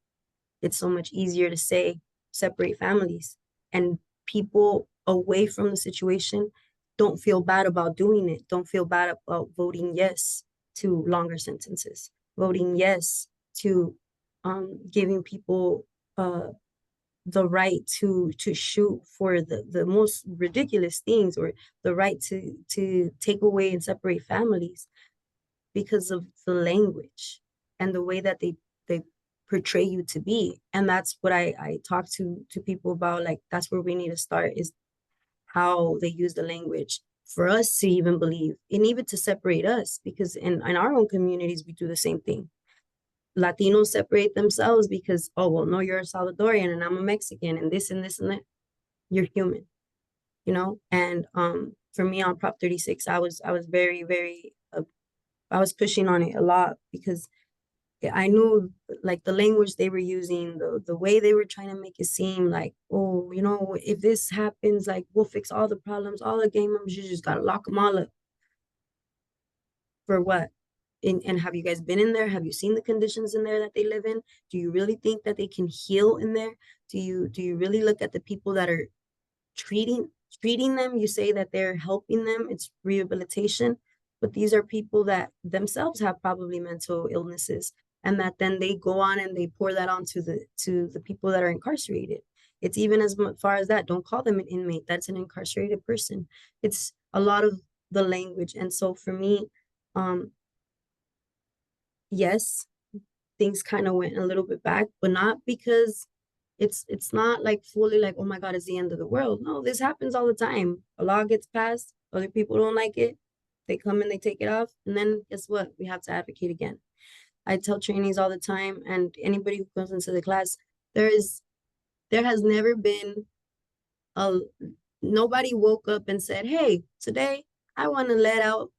It's so much easier to say, separate families. And people away from the situation don't feel bad about doing it. Don't feel bad about voting yes to longer sentences, voting yes to giving people the right to shoot for the most ridiculous things, or the right to take away and separate families because of the language and the way that they portray you to be. And that's what I talk to people about. Like, that's where we need to start, is how they use the language for us to even believe, and even to separate us, because in our own communities we do the same thing. Latinos separate themselves because, oh, well, no, you're a Salvadorian and I'm a Mexican, and this and this and that. You're human, you know. And for me on Prop 36, I was very, very I was pushing on it a lot, because I knew, like, the language they were using, the way they were trying to make it seem like, oh, you know, if this happens, like, we'll fix all the problems, all the gang members, you just gotta lock them all up. For what? And have you guys been in there? Have you seen the conditions in there that they live in? Do you really think that they can heal in there? Do you really look at the people that are treating them? You say that they're helping them, it's rehabilitation, but these are people that themselves have probably mental illnesses, and that then they go on and they pour that on to the people that are incarcerated. It's even as far as that. Don't call them an inmate. That's an incarcerated person. It's a lot of the language. And so for me, yes, things kind of went a little bit back, but not because it's not like fully like, oh my God, it's the end of the world. No, this happens all the time. A law gets passed, other people don't like it, they come and they take it off, and then guess what? We have to advocate again. I tell trainees all the time, and anybody who comes into the class, there has never been nobody woke up and said, hey, today I want to let out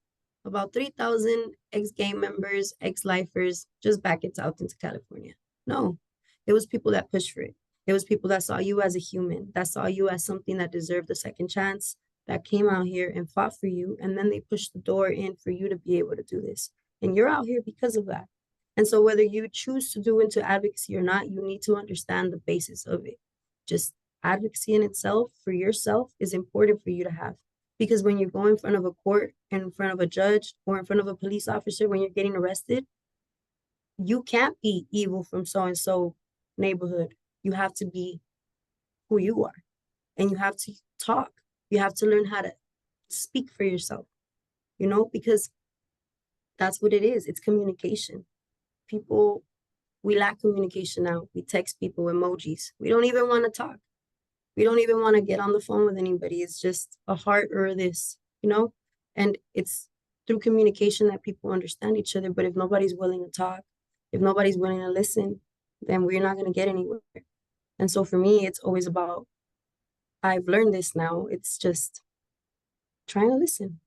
about 3,000 ex-gang members, ex-lifers, just back it out into California. No, it was people that pushed for it. It was people that saw you as a human, that saw you as something that deserved a second chance, that came out here and fought for you, and then they pushed the door in for you to be able to do this. And you're out here because of that. And so whether you choose to do into advocacy or not, you need to understand the basis of it. Just advocacy in itself for yourself is important for you to have. Because when you go in front of a court, in front of a judge, or in front of a police officer, when you're getting arrested, you can't be evil from so-and-so neighborhood. You have to be who you are. And you have to talk. You have to learn how to speak for yourself, you know, because that's what it is. It's communication. People, we lack communication now. We text people emojis. We don't even want to talk. We don't even want to get on the phone with anybody. It's just a heart or this, you know? And it's through communication that people understand each other. But if nobody's willing to talk, if nobody's willing to listen, then we're not going to get anywhere. And so for me, it's always about, I've learned this now. It's just trying to listen.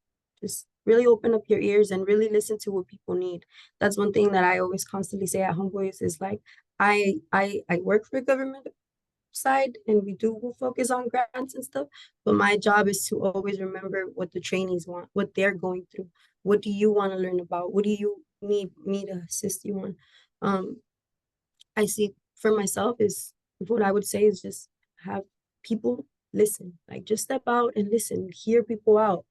Just really open up your ears and really listen to what people need. That's one thing that I always constantly say at Homeboy is like, I work for government side, and we do focus on grants and stuff, but my job is to always remember what the trainees want, what they're going through. What do you want to learn about? What do you need me to assist you on? I see for myself is, what I would say is just have people listen, like just step out and listen, hear people out.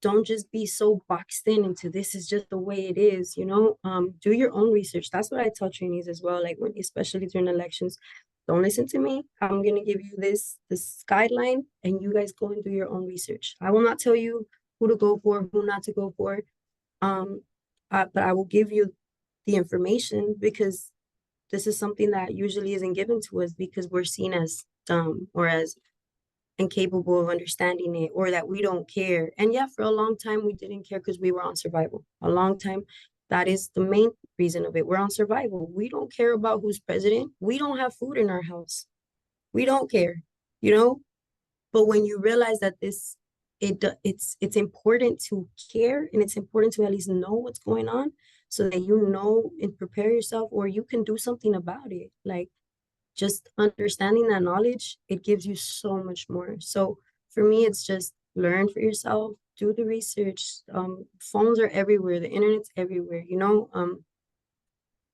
Don't just be so boxed in into this is just the way it is, you know. Do your own research. That's what I tell trainees as well, like when, especially during elections. Don't listen to me. I'm going to give you this guideline, and you guys go and do your own research. I will not tell you who to go for, who not to go for. But I will give you the information, because this is something that usually isn't given to us because we're seen as dumb or as incapable of understanding it, or that we don't care. And yeah, for a long time we didn't care because we were on survival. A long time, that is the main reason of it. We're on survival. We don't care about who's president. We don't have food in our house. We don't care, you know? But when you realize that it's important to care, and it's important to at least know what's going on so that you know and prepare yourself, or you can do something about it. Like, just understanding that knowledge, it gives you so much more. So for me, it's just learn for yourself, do the research. Phones are everywhere, the internet's everywhere, you know?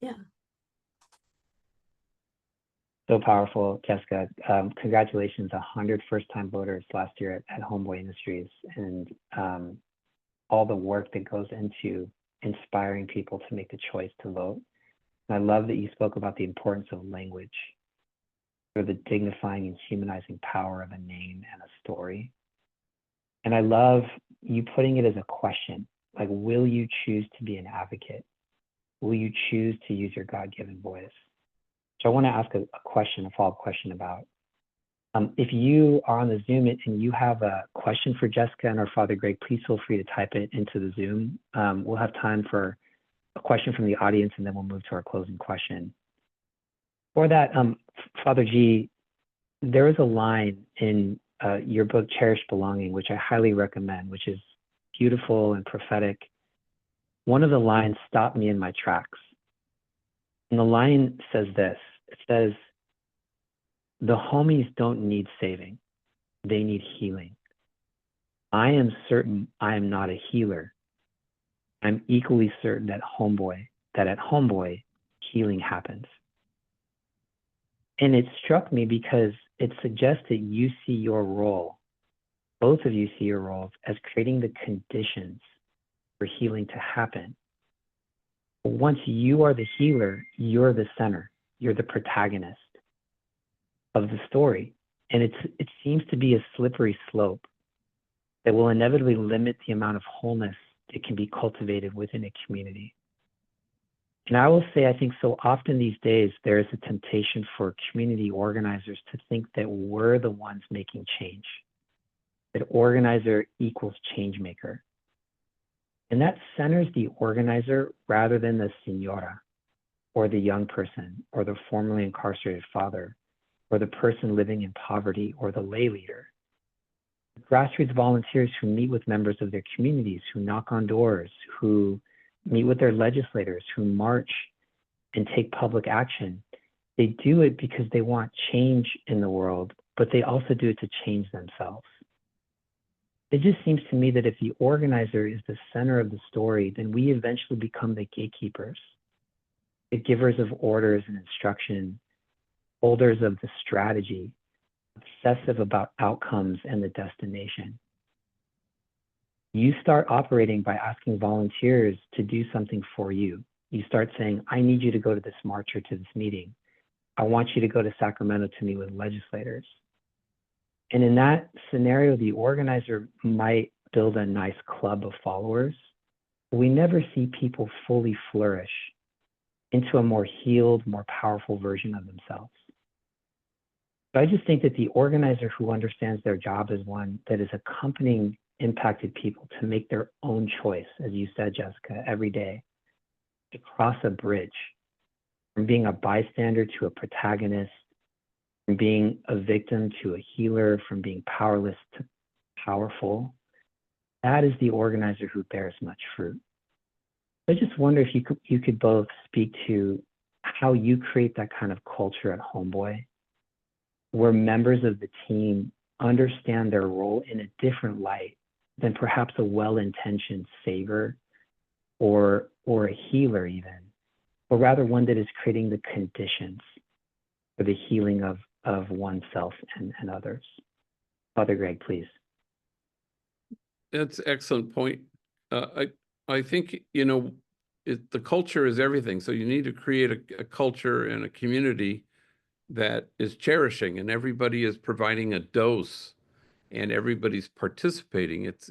Yeah. So powerful, Jessica. Congratulations, 100 first-time voters last year at Homeboy Industries, and all the work that goes into inspiring people to make the choice to vote. And I love that you spoke about the importance of language, or the dignifying and humanizing power of a name and a story. And I love you putting it as a question, like, will you choose to be an advocate? Will you choose to use your God-given voice? So I want to ask a question, a follow-up question about, if you are on the Zoom and you have a question for Jessica and our Father Greg, please feel free to type it into the Zoom. We'll have time for a question from the audience, and then we'll move to our closing question. For that, Father G, there is a line in your book, Cherished Belonging, which I highly recommend, which is beautiful and prophetic. One of the lines stopped me in my tracks. And the line says this, it says, the homies don't need saving, they need healing. I am certain I am not a healer. I'm equally certain that at Homeboy, healing happens. And it struck me because it suggests that you see your role, both of you see your roles as creating the conditions for healing to happen. But once you are the healer, you're the center, you're the protagonist of the story. And it seems to be a slippery slope that will inevitably limit the amount of wholeness that can be cultivated within a community. And I will say, I think so often these days, there is a temptation for community organizers to think that we're the ones making change, that organizer equals change maker. And that centers the organizer rather than the señora, or the young person, or the formerly incarcerated father, or the person living in poverty, or the lay leader. Grassroots volunteers who meet with members of their communities, who knock on doors, who meet with their legislators, who march and take public action. They do it because they want change in the world, but they also do it to change themselves. It just seems to me that if the organizer is the center of the story, then we eventually become the gatekeepers, the givers of orders and instruction, holders of the strategy, obsessive about outcomes and the destination. You start operating by asking volunteers to do something for you. You start saying, I need you to go to this march or to this meeting. I want you to go to Sacramento to meet with legislators. And in that scenario, the organizer might build a nice club of followers. We never see people fully flourish into a more healed, more powerful version of themselves. But I just think that the organizer who understands their job as one that is accompanying impacted people to make their own choice, as you said, Jessica, every day, to cross a bridge from being a bystander to a protagonist, from being a victim to a healer, from being powerless to powerful. That is the organizer who bears much fruit. I just wonder if you could both speak to how you create that kind of culture at Homeboy, where members of the team understand their role in a different light than perhaps a well-intentioned saver or a healer even, but rather one that is creating the conditions for the healing of oneself and others. Father Greg, please. That's an excellent point. I think, you know, the culture is everything. So you need to create a culture and a community that is cherishing, and everybody is providing a dose, and everybody's participating. It's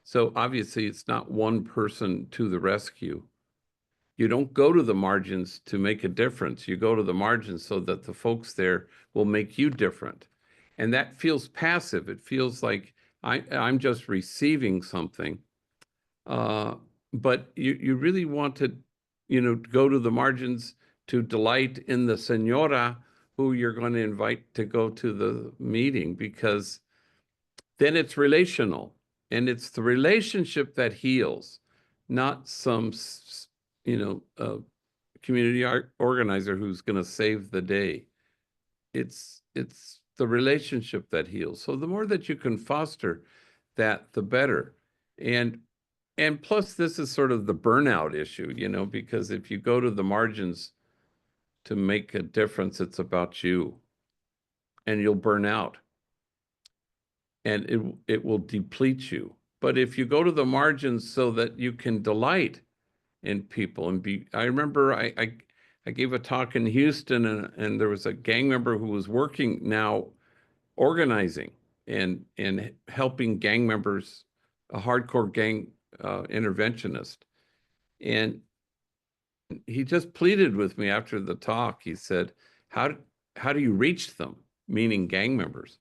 so obviously it's not one person to the rescue. You don't go to the margins to make a difference. You go to the margins so that the folks there will make you different. And that feels passive. It feels like I'm just receiving something. But you really want to go to the margins to delight in the senora who you're going to invite to go to the meeting, because then it's relational, and it's the relationship that heals, not some, community organizer who's going to save the day. It's the relationship that heals. So the more that you can foster that, the better. And plus, this is sort of the burnout issue, because if you go to the margins to make a difference, it's about you, and you'll burn out, and it will deplete you. But if you go to the margins so that you can delight in people and I remember I gave a talk in Houston, and there was a gang member who was working now organizing and helping gang members, a hardcore gang interventionist. And he just pleaded with me after the talk. He said, how do you reach them? Meaning gang members.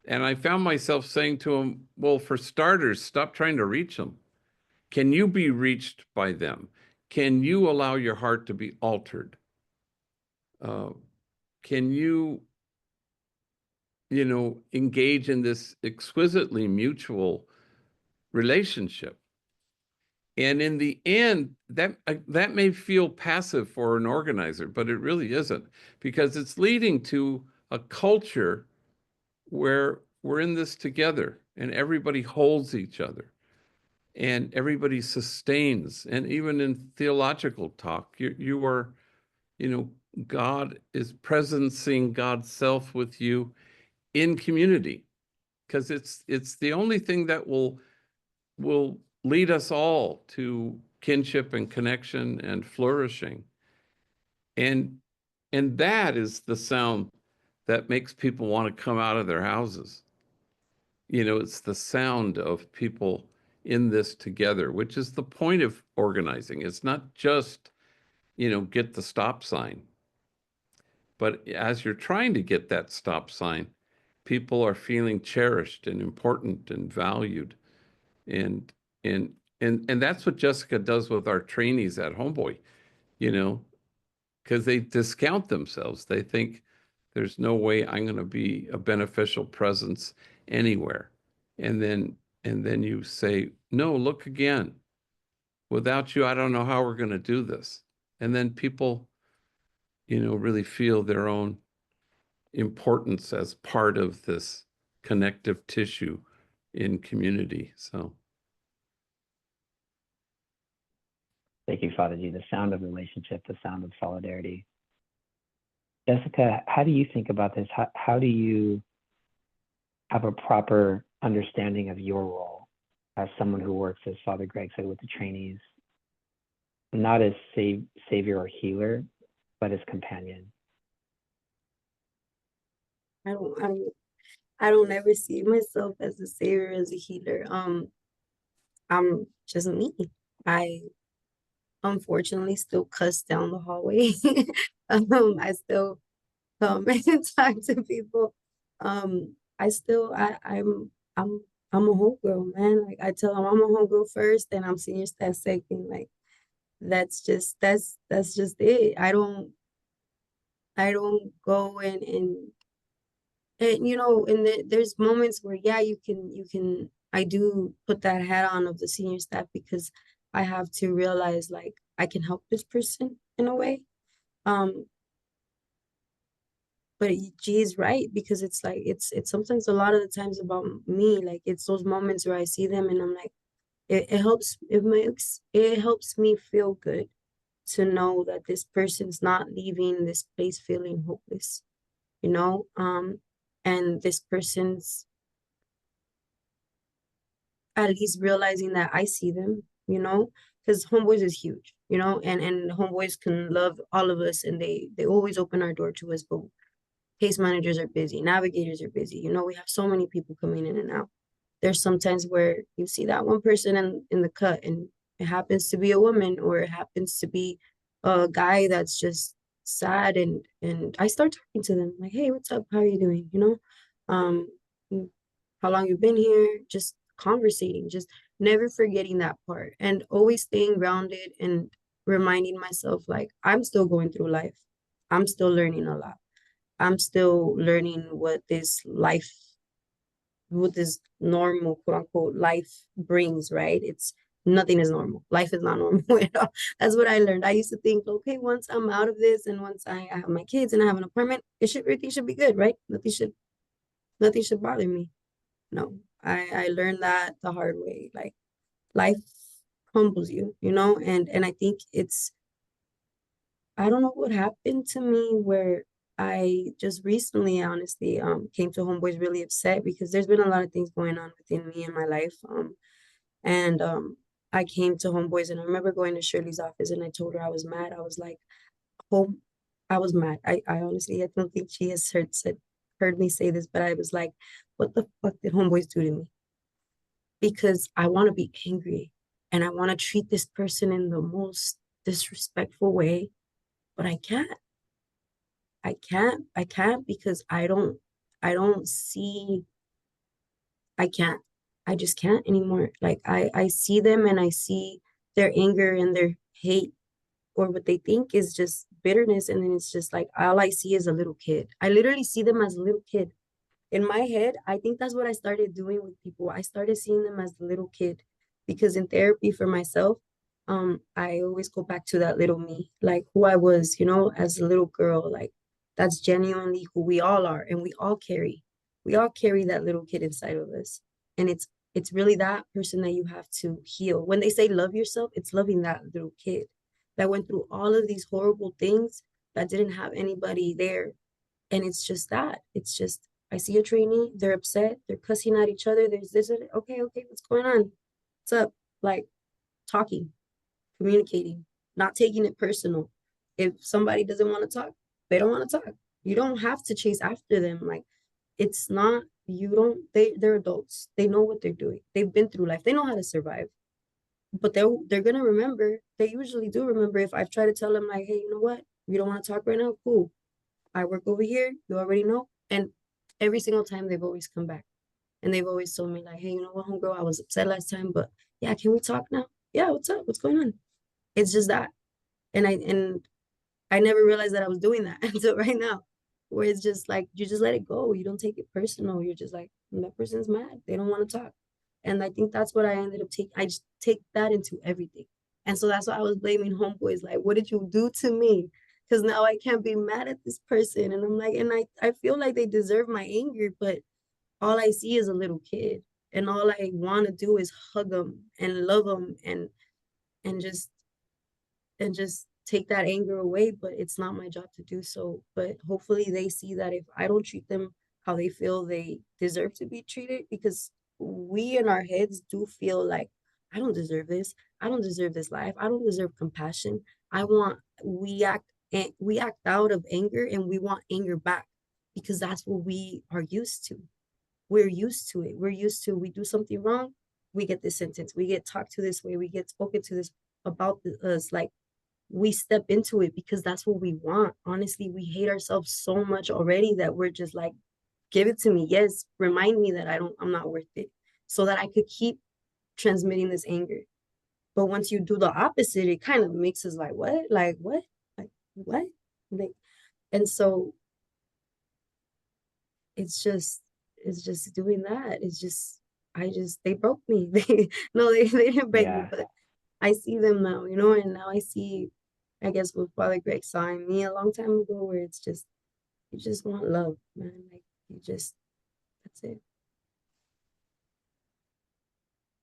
And I found myself saying to him, well, for starters, stop trying to reach them. Can you be reached by them? Can you allow your heart to be altered? Can you, engage in this exquisitely mutual relationship? And in the end, that may feel passive for an organizer, but it really isn't, because it's leading to a culture where we're in this together, and everybody holds each other, and everybody sustains. And even in theological talk, you are, God is presencing God's self with you in community, because it's the only thing that will lead us all to kinship and connection and flourishing. And that is the sound that makes people want to come out of their houses. It's the sound of people in this together, which is the point of organizing. It's not just, get the stop sign. But as you're trying to get that stop sign, people are feeling cherished and important and valued. And that's what Jessica does with our trainees at Homeboy, because they discount themselves. They think there's no way I'm going to be a beneficial presence anywhere. And then you say, no, look again. Without you, I don't know how we're going to do this. And then people, really feel their own importance as part of this connective tissue in community. So. Thank you, Father G. The sound of relationship, the sound of solidarity. Jessica, how do you think about this? How do you have a proper understanding of your role as someone who works, as Father Greg said, with the trainees, not as savior or healer, but as companion? I don't ever see myself as a savior, as a healer. I'm just me. I unfortunately still cuss down the hallway. I still come and talk to people. I'm a homegirl, man. Like I tell them I'm a homegirl first, and I'm senior staff second. Like that's just it. I don't go and there's moments where you can I do put that hat on of the senior staff, because I have to realize like I can help this person in a way. But G is right, because it's like it's sometimes a lot of the times about me. Like it's those moments where I see them and I'm like, it helps me feel good to know that this person's not leaving this place feeling hopeless, and this person's at least realizing that I see them, because Homeboys is huge, and Homeboys can love all of us, and they always open our door to us, but case managers are busy, navigators are busy, we have so many people coming in and out. There's sometimes where you see that one person in the cut, and it happens to be a woman, or it happens to be a guy that's just sad, and I start talking to them like, hey, what's up, how are you doing, how long you've been here, just conversating, just never forgetting that part, and always staying grounded, and reminding myself like I'm still going through life. I'm still learning a lot. I'm still learning what this normal quote unquote life brings, right? It's nothing is normal. Life is not normal at all. That's what I learned. I used to think, okay, once I'm out of this and once I have my kids and I have an apartment, everything should be good, right? Nothing should bother me. No, I learned that the hard way. Like life humbles you, and I think I don't know what happened to me where I just recently, honestly, came to Homeboys really upset because there's been a lot of things going on within me in my life. And I came to Homeboys and I remember going to Shirley's office and I told her I was mad. I was like, home, I was mad. I honestly, I don't think she has heard me say this, but I was like, what the fuck did Homeboys do to me? Because I want to be angry and I want to treat this person in the most disrespectful way, but I can't. I can't because I don't see, I can't. I just can't anymore. Like I see them and I see their anger and their hate or what they think is just bitterness. And then it's just like, all I see is a little kid. I literally see them as a little kid. In my head, I think that's what I started doing with people. I started seeing them as the little kid because in therapy for myself, I always go back to that little me, like who I was, as a little girl. Like that's genuinely who we all are, and we all carry that little kid inside of us, and it's really that person that you have to heal. When they say love yourself, it's loving that little kid that went through all of these horrible things that didn't have anybody there, and it's just that. It's just I see a trainee, they're upset, they're cussing at each other. There's this, okay, what's going on? What's up? Like talking, communicating, not taking it personal. If somebody doesn't want to talk, they don't want to talk. You don't have to chase after them. Like it's not, you don't, they're adults. They know what they're doing. They've been through life. They know how to survive. But they're gonna remember, they usually do remember if I've tried to tell them like, hey, you know what? You don't want to talk right now? Cool. I work over here, you already know. And every single time they've always come back. And they've always told me like, hey, you know what, homegirl, I was upset last time, but yeah, can we talk now? Yeah, what's up? What's going on? It's just that. And I never realized that I was doing that until right now, where it's just like you just let it go. You don't take it personal. You're just like, that person's mad. They don't want to talk. And I think that's what I ended up taking. I just take that into everything. And so that's why I was blaming Homeboys. Like, what did you do to me? Because now I can't be mad at this person. And I'm like, and I feel like they deserve my anger, but all I see is a little kid. And all I want to do is hug them and love them and just take that anger away, but it's not my job to do so. But hopefully they see that if I don't treat them how they feel they deserve to be treated, because we in our heads do feel like I don't deserve this. I don't deserve this life. I don't deserve compassion. We act out of anger and we want anger back because that's what we are used to. We're used to it. We do something wrong, we get this sentence, we get talked to this way, we get spoken to this about us. Like we step into it because that's what we want. Honestly, we hate ourselves so much already that we're just like, give it to me. Yes, remind me that I'm not worth it so that I could keep transmitting this anger. But once you do the opposite, it kind of makes us like, what? Like, what? Like, what? Like, and so it's just doing that. They broke me. They didn't break me, Yeah. but I see them now, and now I see, I guess, what Father Greg saw in me a long time ago, where it's just, you just want love, man. Like, that's it.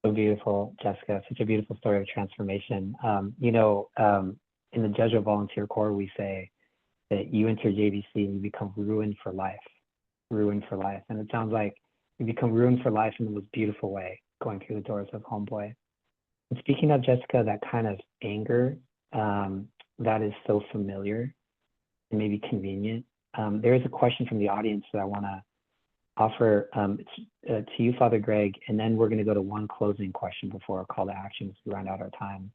So beautiful, Jessica. Such a beautiful story of transformation. In the Jesuit Volunteer Corps, we say that you enter JVC and you become ruined for life. Ruined for life. And it sounds like you become ruined for life in the most beautiful way, going through the doors of Homeboy. And speaking of, Jessica, that kind of anger that is so familiar and maybe convenient, there is a question from the audience that I want to offer to you, Father Greg, and then we're going to go to one closing question before our call to action as we round out our time,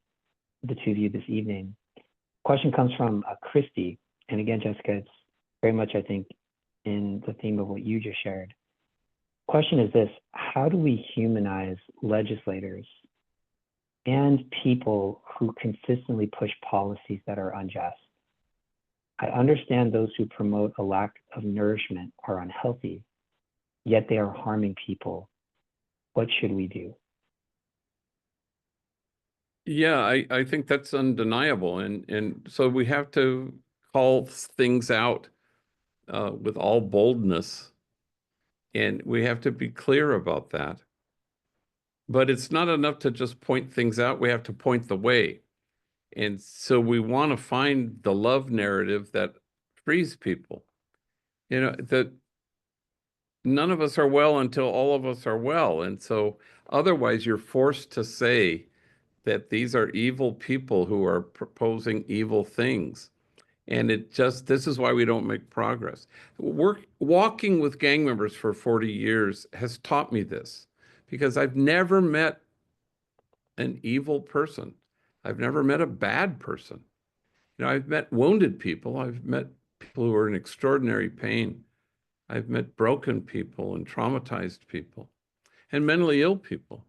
the two of you this evening. Question comes from Christy, and again, Jessica, it's very much, I think, in the theme of what you just shared. Question is this: how do we humanize legislators and people who consistently push policies that are unjust. I understand those who promote a lack of nourishment are unhealthy, yet they are harming people. What should we do? Yeah, I think that's undeniable. And so we have to call things out with all boldness. And we have to be clear about that. But it's not enough to just point things out. We have to point the way. And so we want to find the love narrative that frees people. You know, that none of us are well until all of us are well. And so otherwise you're forced to say that these are evil people who are proposing evil things. And this is why we don't make progress. Walking with gang members for 40 years has taught me this, because I've never met an evil person. I've never met a bad person. You know, I've met wounded people. I've met people who are in extraordinary pain. I've met broken people and traumatized people and mentally ill people.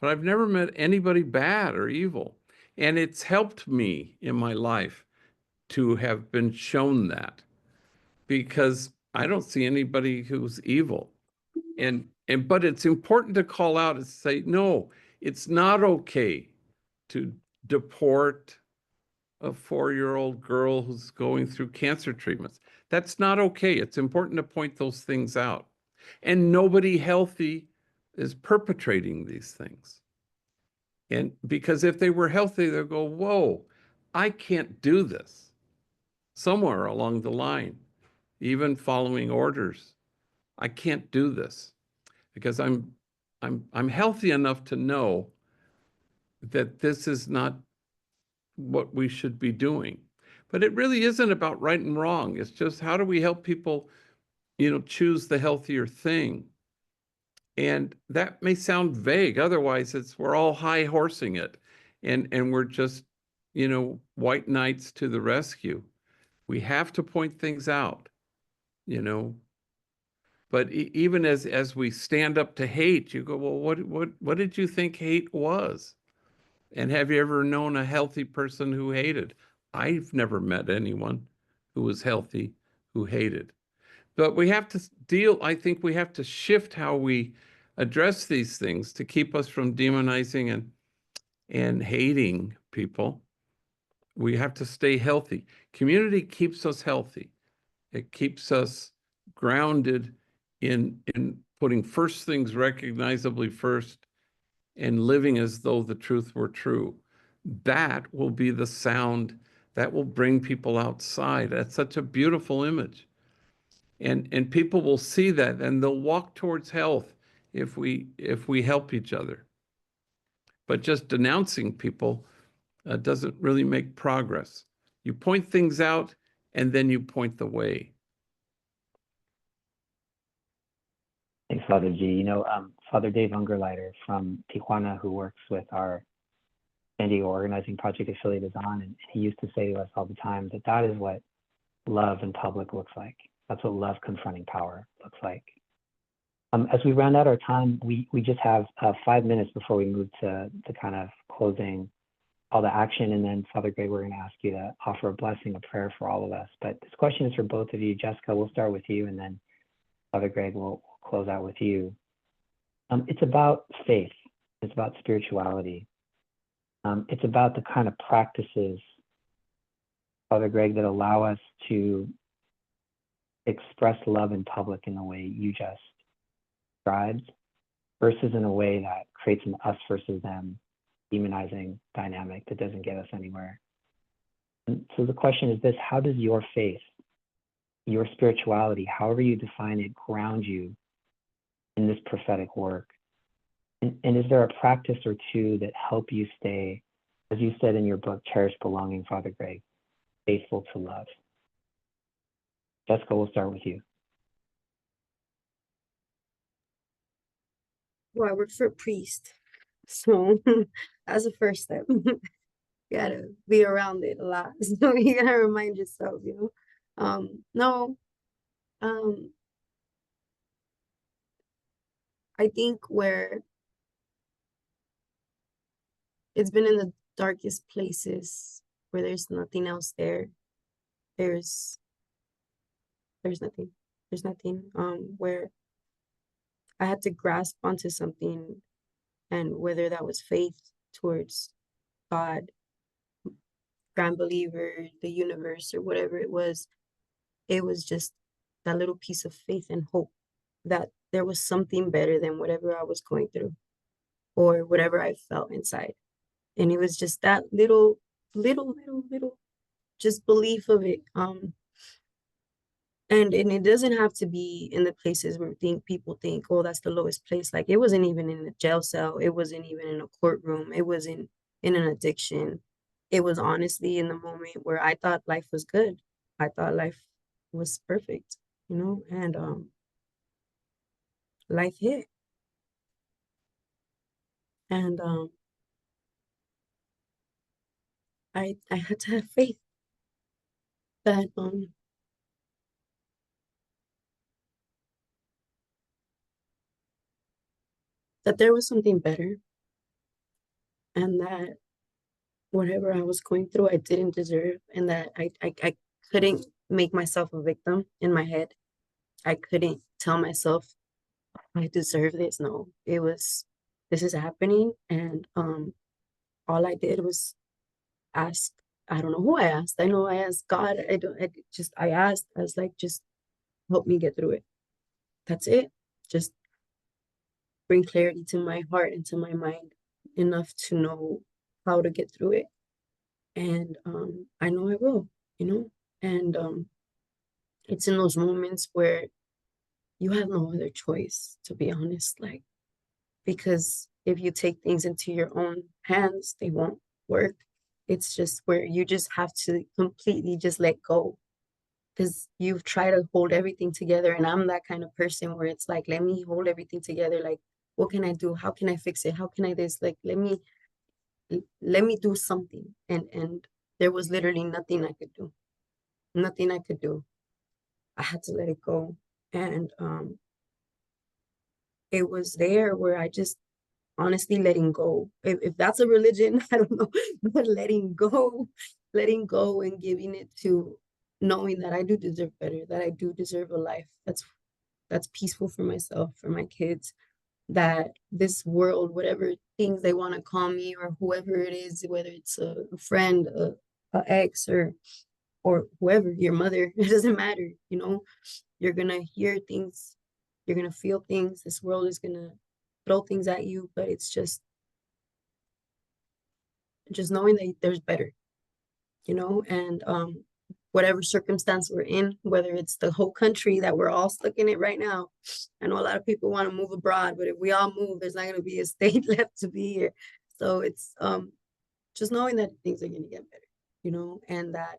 But I've never met anybody bad or evil. And it's helped me in my life to have been shown that, because I don't see anybody who's evil. But it's important to call out and say, no, it's not okay to deport a 4-year-old girl who's going through cancer treatments. That's not okay. It's important to point those things out. And nobody healthy is perpetrating these things. And because if they were healthy, they'll go, whoa, I can't do this. Somewhere along the line, even following orders, I can't do this because I'm healthy enough to know that this is not what we should be doing. But it really isn't about right and wrong. It's just, how do we help people, choose the healthier thing? And that may sound vague. Otherwise, we're all high horsing it, and we're just, white knights to the rescue. We have to point things out, But even as we stand up to hate, you go, well, what did you think hate was? And have you ever known a healthy person who hated? I've never met anyone who was healthy who hated. But we have to I think we have to shift how we address these things to keep us from demonizing and hating people. We have to stay healthy. Community keeps us healthy. It keeps us grounded in putting first things recognizably first and living as though the truth were true. That will be the sound that will bring people outside. That's such a beautiful image. And people will see that and they'll walk towards health if we help each other. But just denouncing people doesn't really make progress. You point things out and then you point the way. Thanks, Father G. Father Dave Ungerleider from Tijuana, who works with our San Diego Organizing Project affiliate, is on, and he used to say to us all the time that is what love in public looks like. That's what love confronting power looks like. As we round out our time, we just have 5 minutes before we move to the kind of closing all the action, and then Father Greg, we're going to ask you to offer a blessing, a prayer for all of us. But this question is for both of you. Jessica, we'll start with you, and then Father Greg will close out with you. It's about faith. It's about spirituality. It's about the kind of practices, Father Greg, that allow us to express love in public in the way you just described, versus in a way that creates an us versus them demonizing dynamic that doesn't get us anywhere. And so the question is this: how does your faith, your spirituality, however you define it, ground you in this prophetic work? And is there a practice or two that help you stay, as you said in your book, Cherished Belonging, Father Greg, faithful to love? Jessica, we'll start with you. Well, I work for a priest, so that's the first step. You gotta be around it a lot, so you gotta remind yourself, No, I think where it's been in the darkest places where there's nothing else there. There's nothing. There's nothing. Where I had to grasp onto something, and whether that was faith towards God, grand believer, the universe, or whatever it was just that little piece of faith and hope that there was something better than whatever I was going through or whatever I felt inside. And it was just that little just belief of it. And it doesn't have to be in the places where people think, oh, that's the lowest place. Like, it wasn't even in a jail cell. It wasn't even in a courtroom. It wasn't in an addiction. It was honestly in the moment where I thought life was good. I thought life was perfect, you know, and life hit. And I had to have faith that that there was something better, and that whatever I was going through I didn't deserve, and that I couldn't make myself a victim in my head. I couldn't tell myself I deserve this. No, it was, this is happening, and all I did was ask. I don't know who I asked. I know I asked God. I asked. I was like, just help me get through it. That's it. Just bring clarity to my heart and to my mind enough to know how to get through it. And I know I will, you know. And it's in those moments where you have no other choice, to be honest. Like, because if you take things into your own hands, they won't work. It's just where you just have to completely just let go, because you've tried to hold everything together. And I'm that kind of person where it's like, let me hold everything together. Like, what can I do? How can I fix it? How can I this? Like, let me do something. And there was literally nothing I could do. Nothing I could do. I had to let it go. And it was there where I just honestly letting go. If that's a religion, I don't know, but letting go and giving it to knowing that I do deserve better, that I do deserve a life that's peaceful for myself, for my kids, that this world, whatever things they want to call me or whoever it is, whether it's a friend, a ex, or whoever, your mother, it doesn't matter, you know, you're gonna hear things, you're gonna feel things, this world is gonna throw things at you, but it's just knowing that there's better, you know. And whatever circumstance we're in, whether it's the whole country that we're all stuck in it right now. I know a lot of people want to move abroad, but if we all move, there's not going to be a state left to be here. So it's just knowing that things are going to get better, you know, and that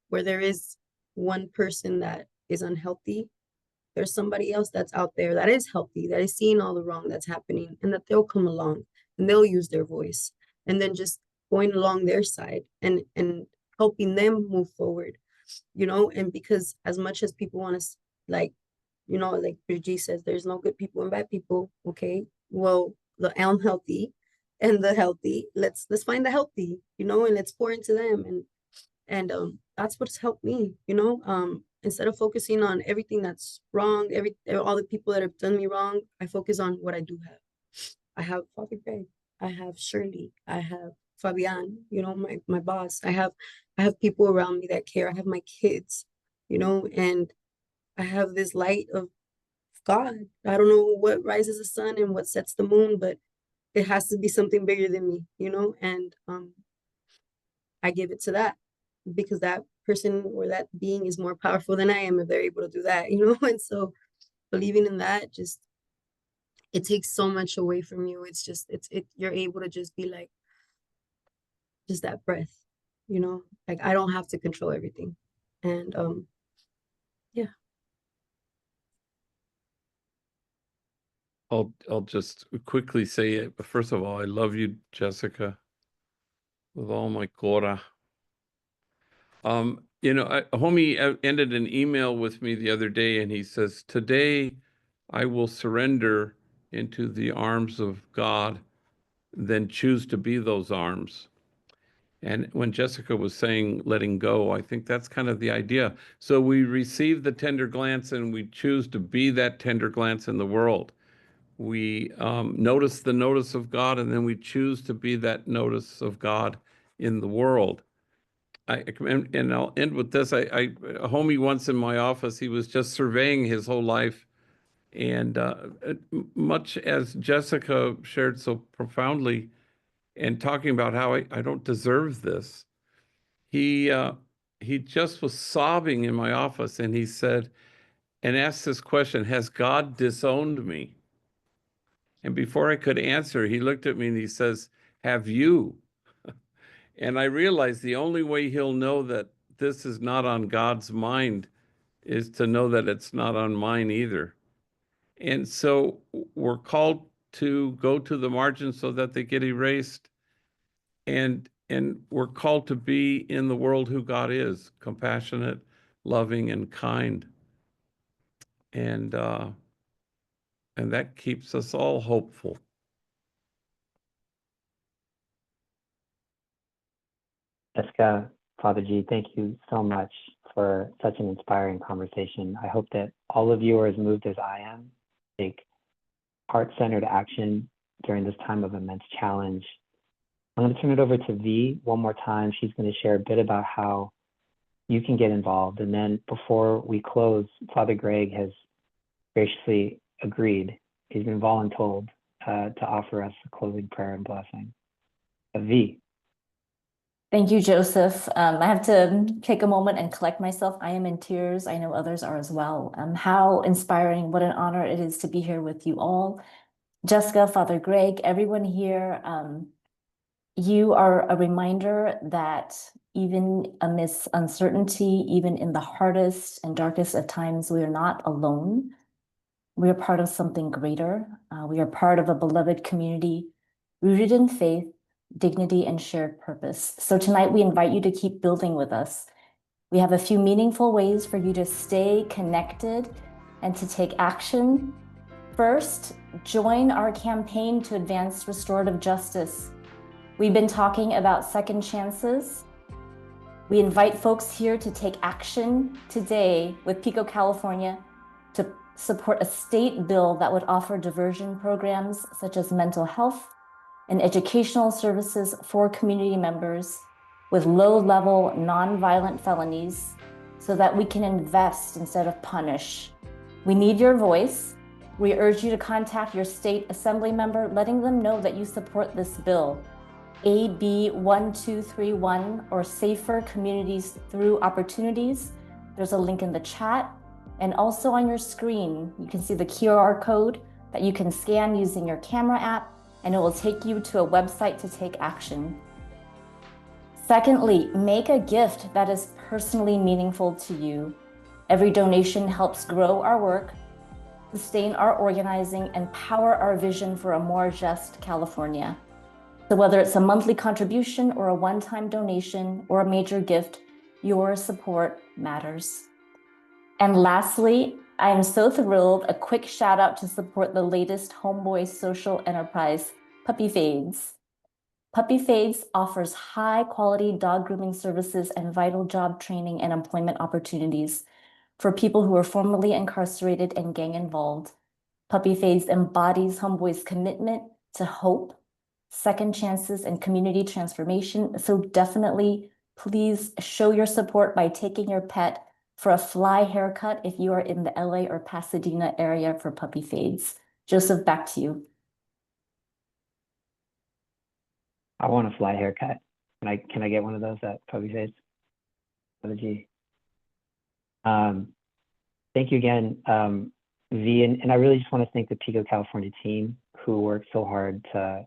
where there is one person that is unhealthy, there's somebody else that's out there that is healthy, that is seeing all the wrong that's happening, and that they'll come along and they'll use their voice, and then just going along their side and helping them move forward, you know. And because as much as people want to, like, you know, like Brigitte says, there's no good people and bad people. Okay, well, the unhealthy and the healthy, let's find the healthy, you know, and let's pour into them. And that's what's helped me, you know. Instead of focusing on everything that's wrong, all the people that have done me wrong, I focus on what I do have. I have Father Greg, I have Shirley, I have Fabian, you know, my boss. I have people around me that care. I have my kids, you know, and I have this light of God. I don't know what rises the sun and what sets the moon, but it has to be something bigger than me, you know. And I give it to that, because that person or that being is more powerful than I am if they're able to do that, you know. And so believing in that, just, it takes so much away from you. It's just, you're able to just be like, just that breath, you know, like I don't have to control everything. And yeah. I'll just quickly say it. First of all, I love you, Jessica, with all my cora. You know, Homie ended an email with me the other day, and he says, "Today I will surrender into the arms of God then choose to be those arms. And when Jessica was saying letting go, I think that's kind of the idea. So we receive the tender glance and we choose to be that tender glance in the world. We notice the notice of God, and then we choose to be that notice of God in the world. And I'll end with this. A homie once in my office, he was just surveying his whole life. And much as Jessica shared so profoundly and talking about how I don't deserve this, he just was sobbing in my office, and he said, and asked this question, has God disowned me? And before I could answer, he looked at me and he says, have you? And I realized the only way he'll know that this is not on God's mind is to know that it's not on mine either. And so we're called to go to the margins so that they get erased. And we're called to be in the world who God is, compassionate, loving, and kind. And that keeps us all hopeful. Jessica, Father G, thank you so much for such an inspiring conversation. I hope that all of you are as moved as I am. Take heart-centered action during this time of immense challenge. I'm going to turn it over to V one more time. She's going to share a bit about how you can get involved. And then before we close, Father Greg has graciously agreed. He's been voluntold to offer us a closing prayer and blessing. V. Thank you, Joseph. I have to take a moment and collect myself. I am in tears. I know others are as well. How inspiring, what an honor it is to be here with you all. Jessica, Father Greg, everyone here, you are a reminder that even amidst uncertainty, even in the hardest and darkest of times, we are not alone. We are part of something greater. We are part of a beloved community rooted in faith, dignity, and shared purpose. So tonight we invite you to keep building with us. We have a few meaningful ways for you to stay connected and to take action. First, join our campaign to advance restorative justice. We've been talking about second chances. We invite folks here to take action today with PICO California to support a state bill that would offer diversion programs such as mental health and educational services for community members with low-level nonviolent felonies so that we can invest instead of punish. We need your voice. We urge you to contact your state assembly member, letting them know that you support this bill. AB 1231, or Safer Communities Through Opportunities. There's a link in the chat. And also on your screen, you can see the QR code that you can scan using your camera app, and it will take you to a website to take action. Secondly, make a gift that is personally meaningful to you. Every donation helps grow our work, sustain our organizing, and power our vision for a more just California. So whether it's a monthly contribution or a one-time donation or a major gift, your support matters. And lastly, I am so thrilled, a quick shout out to support the latest Homeboy social enterprise, Puppy Fades. Puppy Fades offers high quality dog grooming services and vital job training and employment opportunities for people who are formerly incarcerated and gang involved. Puppy Fades embodies Homeboy's commitment to hope, second chances, and community transformation. So definitely, please show your support by taking your pet for a fly haircut if you are in the LA or Pasadena area for Puppy Fades. Joseph, back to you. I want a fly haircut. Can I get one of those at Puppy Fades? Father G. Thank you again, V, and I really just want to thank the PICO California team who worked so hard to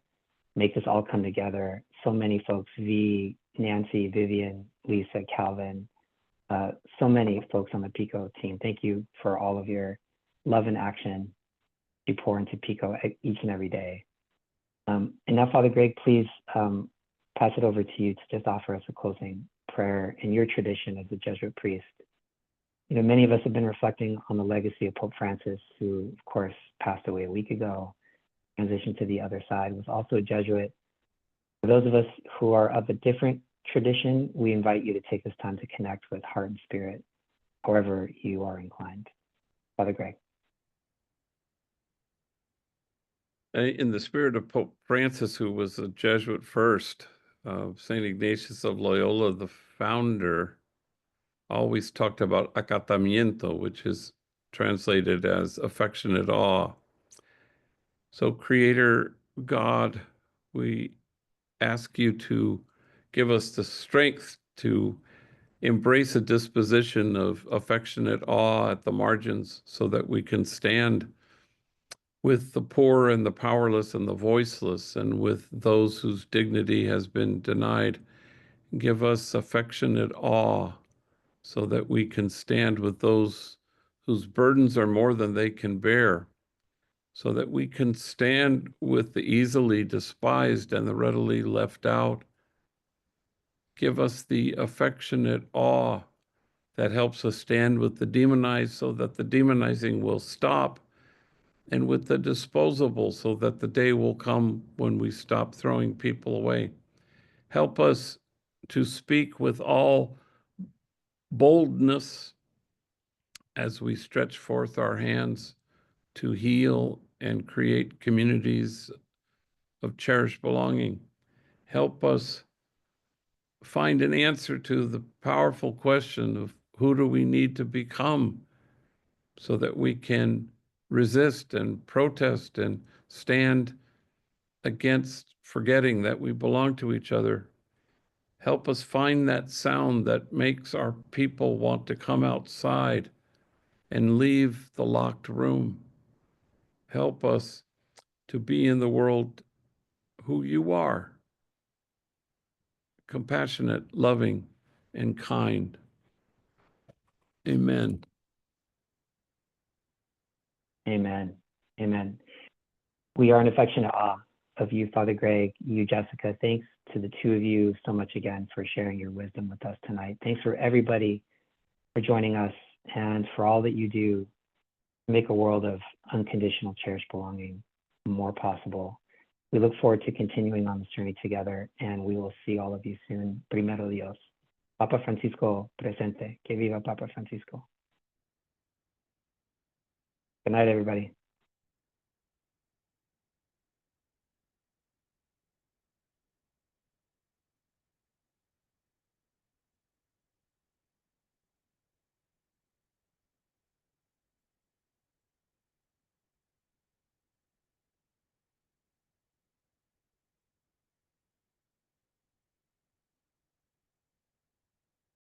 make this all come together. So many folks, V, Nancy, Vivian, Lisa, Calvin, so many folks on the PICO team. Thank you for all of your love and action you pour into PICO each and every day. And now, Father Greg, please pass it over to you to just offer us a closing prayer in your tradition as a Jesuit priest. You know, many of us have been reflecting on the legacy of Pope Francis, who, of course, passed away a week ago. transitioned to the other side, was also a Jesuit. For those of us who are of a different tradition, we invite you to take this time to connect with heart and spirit, however you are inclined. Father Greg. In the spirit of Pope Francis, who was a Jesuit first, St. Ignatius of Loyola, the founder, always talked about acatamiento, which is translated as affectionate awe. So, Creator God, we ask you to give us the strength to embrace a disposition of affectionate awe at the margins so that we can stand with the poor and the powerless and the voiceless and with those whose dignity has been denied. Give us affectionate awe so that we can stand with those whose burdens are more than they can bear, so that we can stand with the easily despised and the readily left out. Give us the affectionate awe that helps us stand with the demonized so that the demonizing will stop, and with the disposable so that the day will come when we stop throwing people away. Help us to speak with all boldness as we stretch forth our hands to heal and create communities of cherished belonging. Help us find an answer to the powerful question of who do we need to become so that we can resist and protest and stand against forgetting that we belong to each other. Help us find that sound that makes our people want to come outside and leave the locked room. Help us to be in the world who you are, compassionate, loving, and kind. Amen. Amen. Amen. We are in affectionate awe of you, Father Greg, you, Jessica. Thanks to the two of you so much again for sharing your wisdom with us tonight. Thanks for everybody for joining us and for all that you do to make a world of unconditional, cherished belonging more possible. We look forward to continuing on this journey together, and we will see all of you soon. Primero Dios. Papa Francisco presente. Que viva Papa Francisco. Good night, everybody.